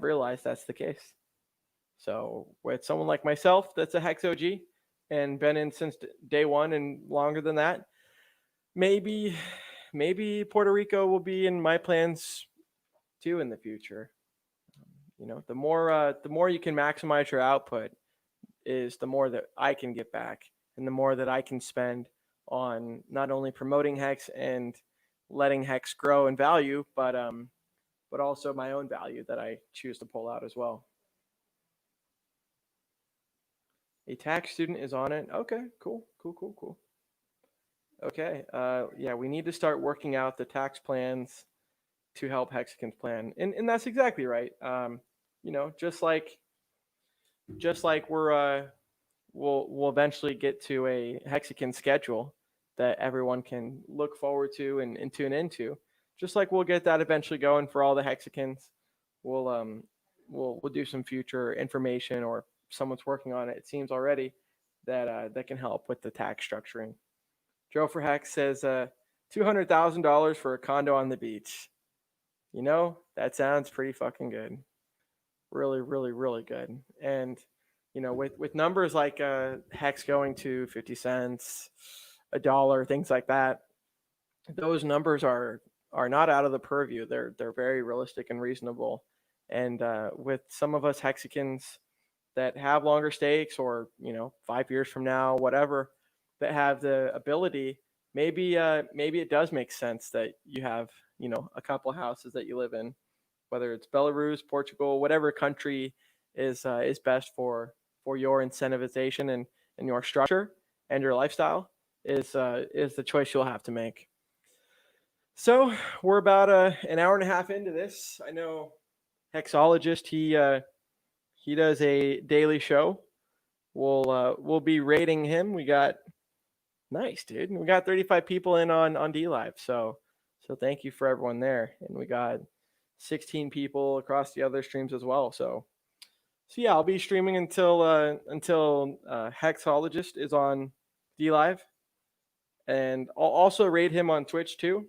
realized that's the case. So with someone like myself, that's a Hex OG and been in since day one and longer than that, maybe Puerto Rico will be in my plans too in the future. The more you can maximize your output is the more that I can get back, and the more that I can spend on not only promoting Hex and letting Hex grow in value, but also my own value that I choose to pull out as well. A tax student is on it. Okay, cool. Okay, yeah, we need to start working out the tax plans to help Hexicans plan, and that's exactly right. Just like we'll eventually get to a Hexican schedule that everyone can look forward to and tune into. Just like we'll get that eventually going for all the Hexicans, we'll do some future information, or someone's working on it. It seems already that can help with the tax structuring. Joe for Hex says $200,000 for a condo on the beach. That sounds pretty fucking good. Really, really, really good. And with numbers like Hex going to 50 cents, a dollar, things like that, those numbers are not out of the purview. They're very realistic and reasonable. And with some of us Hexicans that have longer stakes, or 5 years from now, whatever, that have the ability, maybe it does make sense that you have a couple houses that you live in, whether it's Belarus, Portugal, whatever country is best for your incentivization and your structure and your lifestyle is the choice you'll have to make. So we're about an hour and a half into this. I know Hexologist, he does a daily show. We'll be rating him. We got nice, dude. We got 35 people in on D Live. So thank you for everyone there, and we got 16 people across the other streams as well. So yeah, I'll be streaming until Hexologist is on D Live, and I'll also rate him on Twitch too.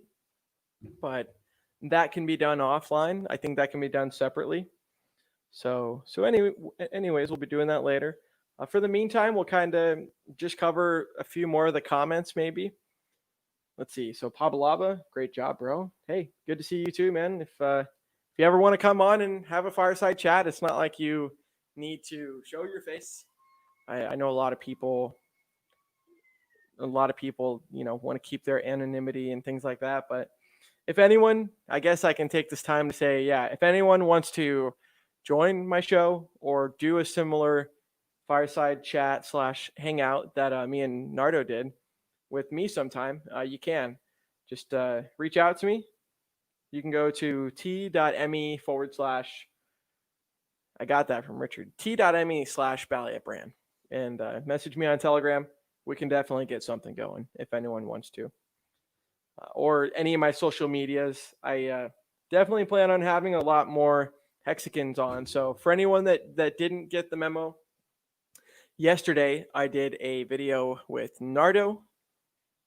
but that can be done offline. I think that can be done separately. So anyways, we'll be doing that later. For the meantime, we'll kind of just cover a few more of the comments, maybe. Let's see. So Pabalaba, great job, bro. Hey, good to see you too, man. If you ever want to come on and have a fireside chat, it's not like you need to show your face. I know a lot of people, want to keep their anonymity and things like that. But if anyone, I guess I can take this time to say, yeah, if anyone wants to join my show or do a similar fireside chat / hangout that me and Nardo did with me sometime, you can just reach out to me. You can go to t.me / I got that from Richard, t.me / BallietBran, and message me on Telegram. We can definitely get something going if anyone wants to. Or any of my social medias. I definitely plan on having a lot more Hexicans on. So for anyone that didn't get the memo, yesterday I did a video with Nardo.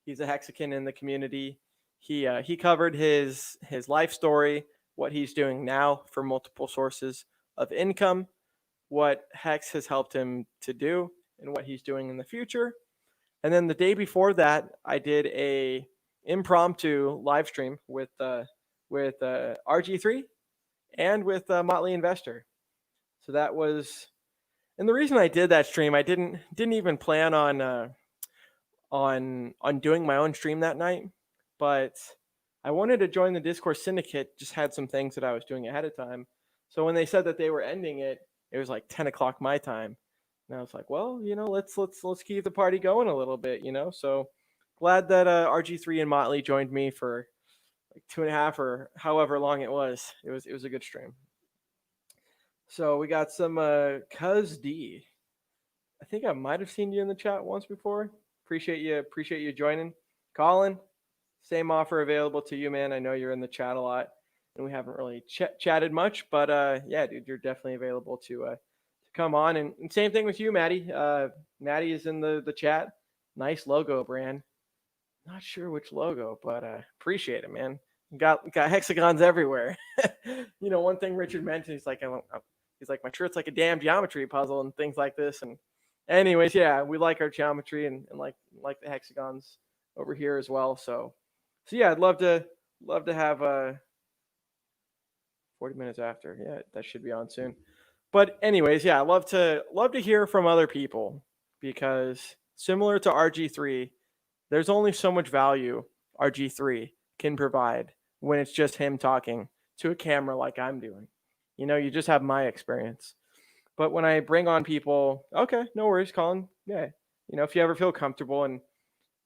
He's a Hexican in the community. He covered his life story, what he's doing now for multiple sources of income, what Hex has helped him to do, and what he's doing in the future. And then the day before that, I did a impromptu live stream with RG3 and with Motley Investor. So that was, and the reason I did that stream, I didn't even plan on doing my own stream that night, but I wanted to join the Discord syndicate. Just had some things that I was doing ahead of time. So when they said that they were ending it, it was like 10 o'clock my time. And I was like, well, let's keep the party going a little bit, So glad that RG3 and Motley joined me for like 2.5 or however long it was. It was a good stream. So we got some Cuz D. I think I might have seen you in the chat once before. Appreciate you joining. Colin, same offer available to you, man. I know you're in the chat a lot, and we haven't really chatted much, but yeah, dude, you're definitely available to come on. And same thing with you, Maddie. Maddie is in the chat. Nice logo, brand. Not sure which logo, but appreciate it, man. Got hexagons everywhere. One thing Richard mentioned, he's like, my shirt's like a damn geometry puzzle and things like this. And anyways, yeah, we like our geometry and like the hexagons over here as well. So yeah, I'd love to have 40 minutes after. Yeah, that should be on soon. But anyways, yeah, I love to hear from other people, because similar to RG3, there's only so much value RG3 can provide when it's just him talking to a camera like I'm doing. You just have my experience. But when I bring on people, okay, no worries, Colin. Yeah, if you ever feel comfortable, and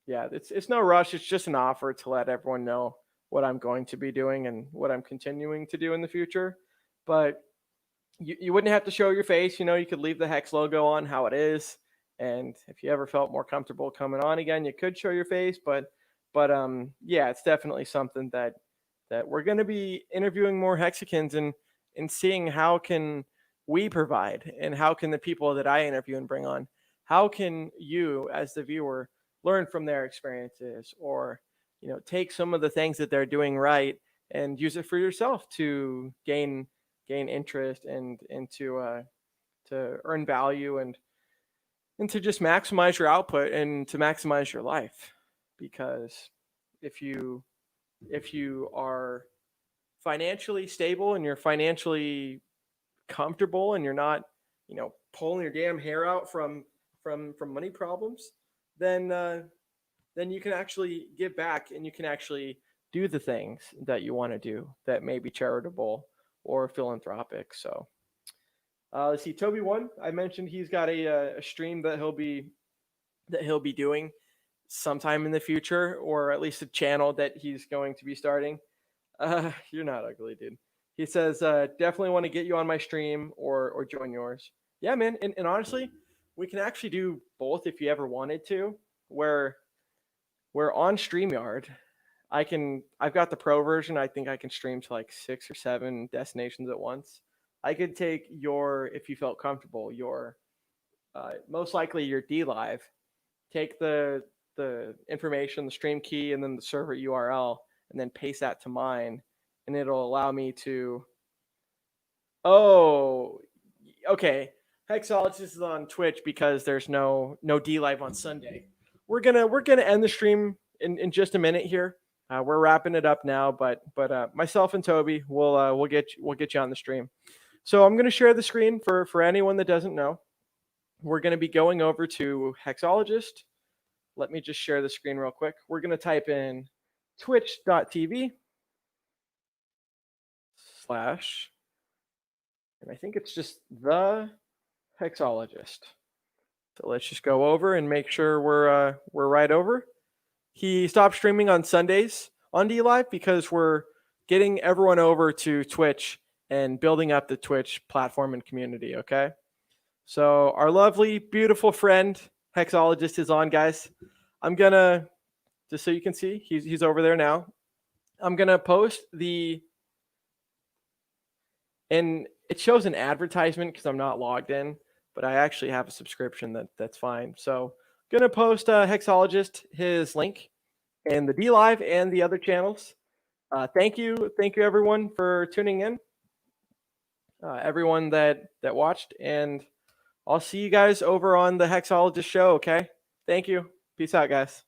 yeah, it's no rush. It's just an offer to let everyone know what I'm going to be doing and what I'm continuing to do in the future. But you wouldn't have to show your face. You could leave the Hex logo on how it is. And if you ever felt more comfortable coming on again, you could show your face. But yeah, it's definitely something that we're going to be interviewing more Hexicans and seeing how can we provide, and how can the people that I interview and bring on, how can you as the viewer learn from their experiences, or take some of the things that they're doing right and use it for yourself to gain interest and to earn value and to just maximize your output and to maximize your life. Because if you are financially stable and you're financially comfortable and you're not pulling your damn hair out from money problems, then you can actually give back, and you can actually do the things that you want to do that may be charitable or philanthropic. So let's see, Toby One, I mentioned he's got a stream that he'll be doing sometime in the future, or at least a channel that he's going to be starting. You're not ugly, dude. He says, definitely want to get you on my stream or join yours. Yeah, man. And honestly, we can actually do both if you ever wanted to. Where we're on StreamYard, I've got the pro version. I think I can stream to like 6 or 7 destinations at once. I could take if you felt comfortable, most likely your D Live, take the information, the stream key, and then the server URL, and then paste that to mine, and it'll allow me to. Oh, okay. Hexologist is on Twitch because there's no D live on Sunday. We're gonna end the stream in just a minute here. We're wrapping it up now, but myself and Toby we'll get you on the stream. So I'm gonna share the screen for anyone that doesn't know. We're gonna be going over to Hexologist. Let me just share the screen real quick. We're gonna type in twitch.tv/ and I think it's just the Hexologist. So let's just go over and make sure we're right over. He stopped streaming on Sundays on DLive because we're getting everyone over to Twitch and building up the Twitch platform and community, okay? So our lovely, beautiful friend Hexologist is on, guys. I'm gonna, just so you can see, he's over there now. I'm gonna post the, and it shows an advertisement because I'm not logged in, but I actually have a subscription that's fine. So I'm gonna post Hexologist, his link, and the DLive and the other channels. Thank you everyone for tuning in. Everyone that watched, and I'll see you guys over on the Hexologist show, okay? Thank you. Peace out, guys.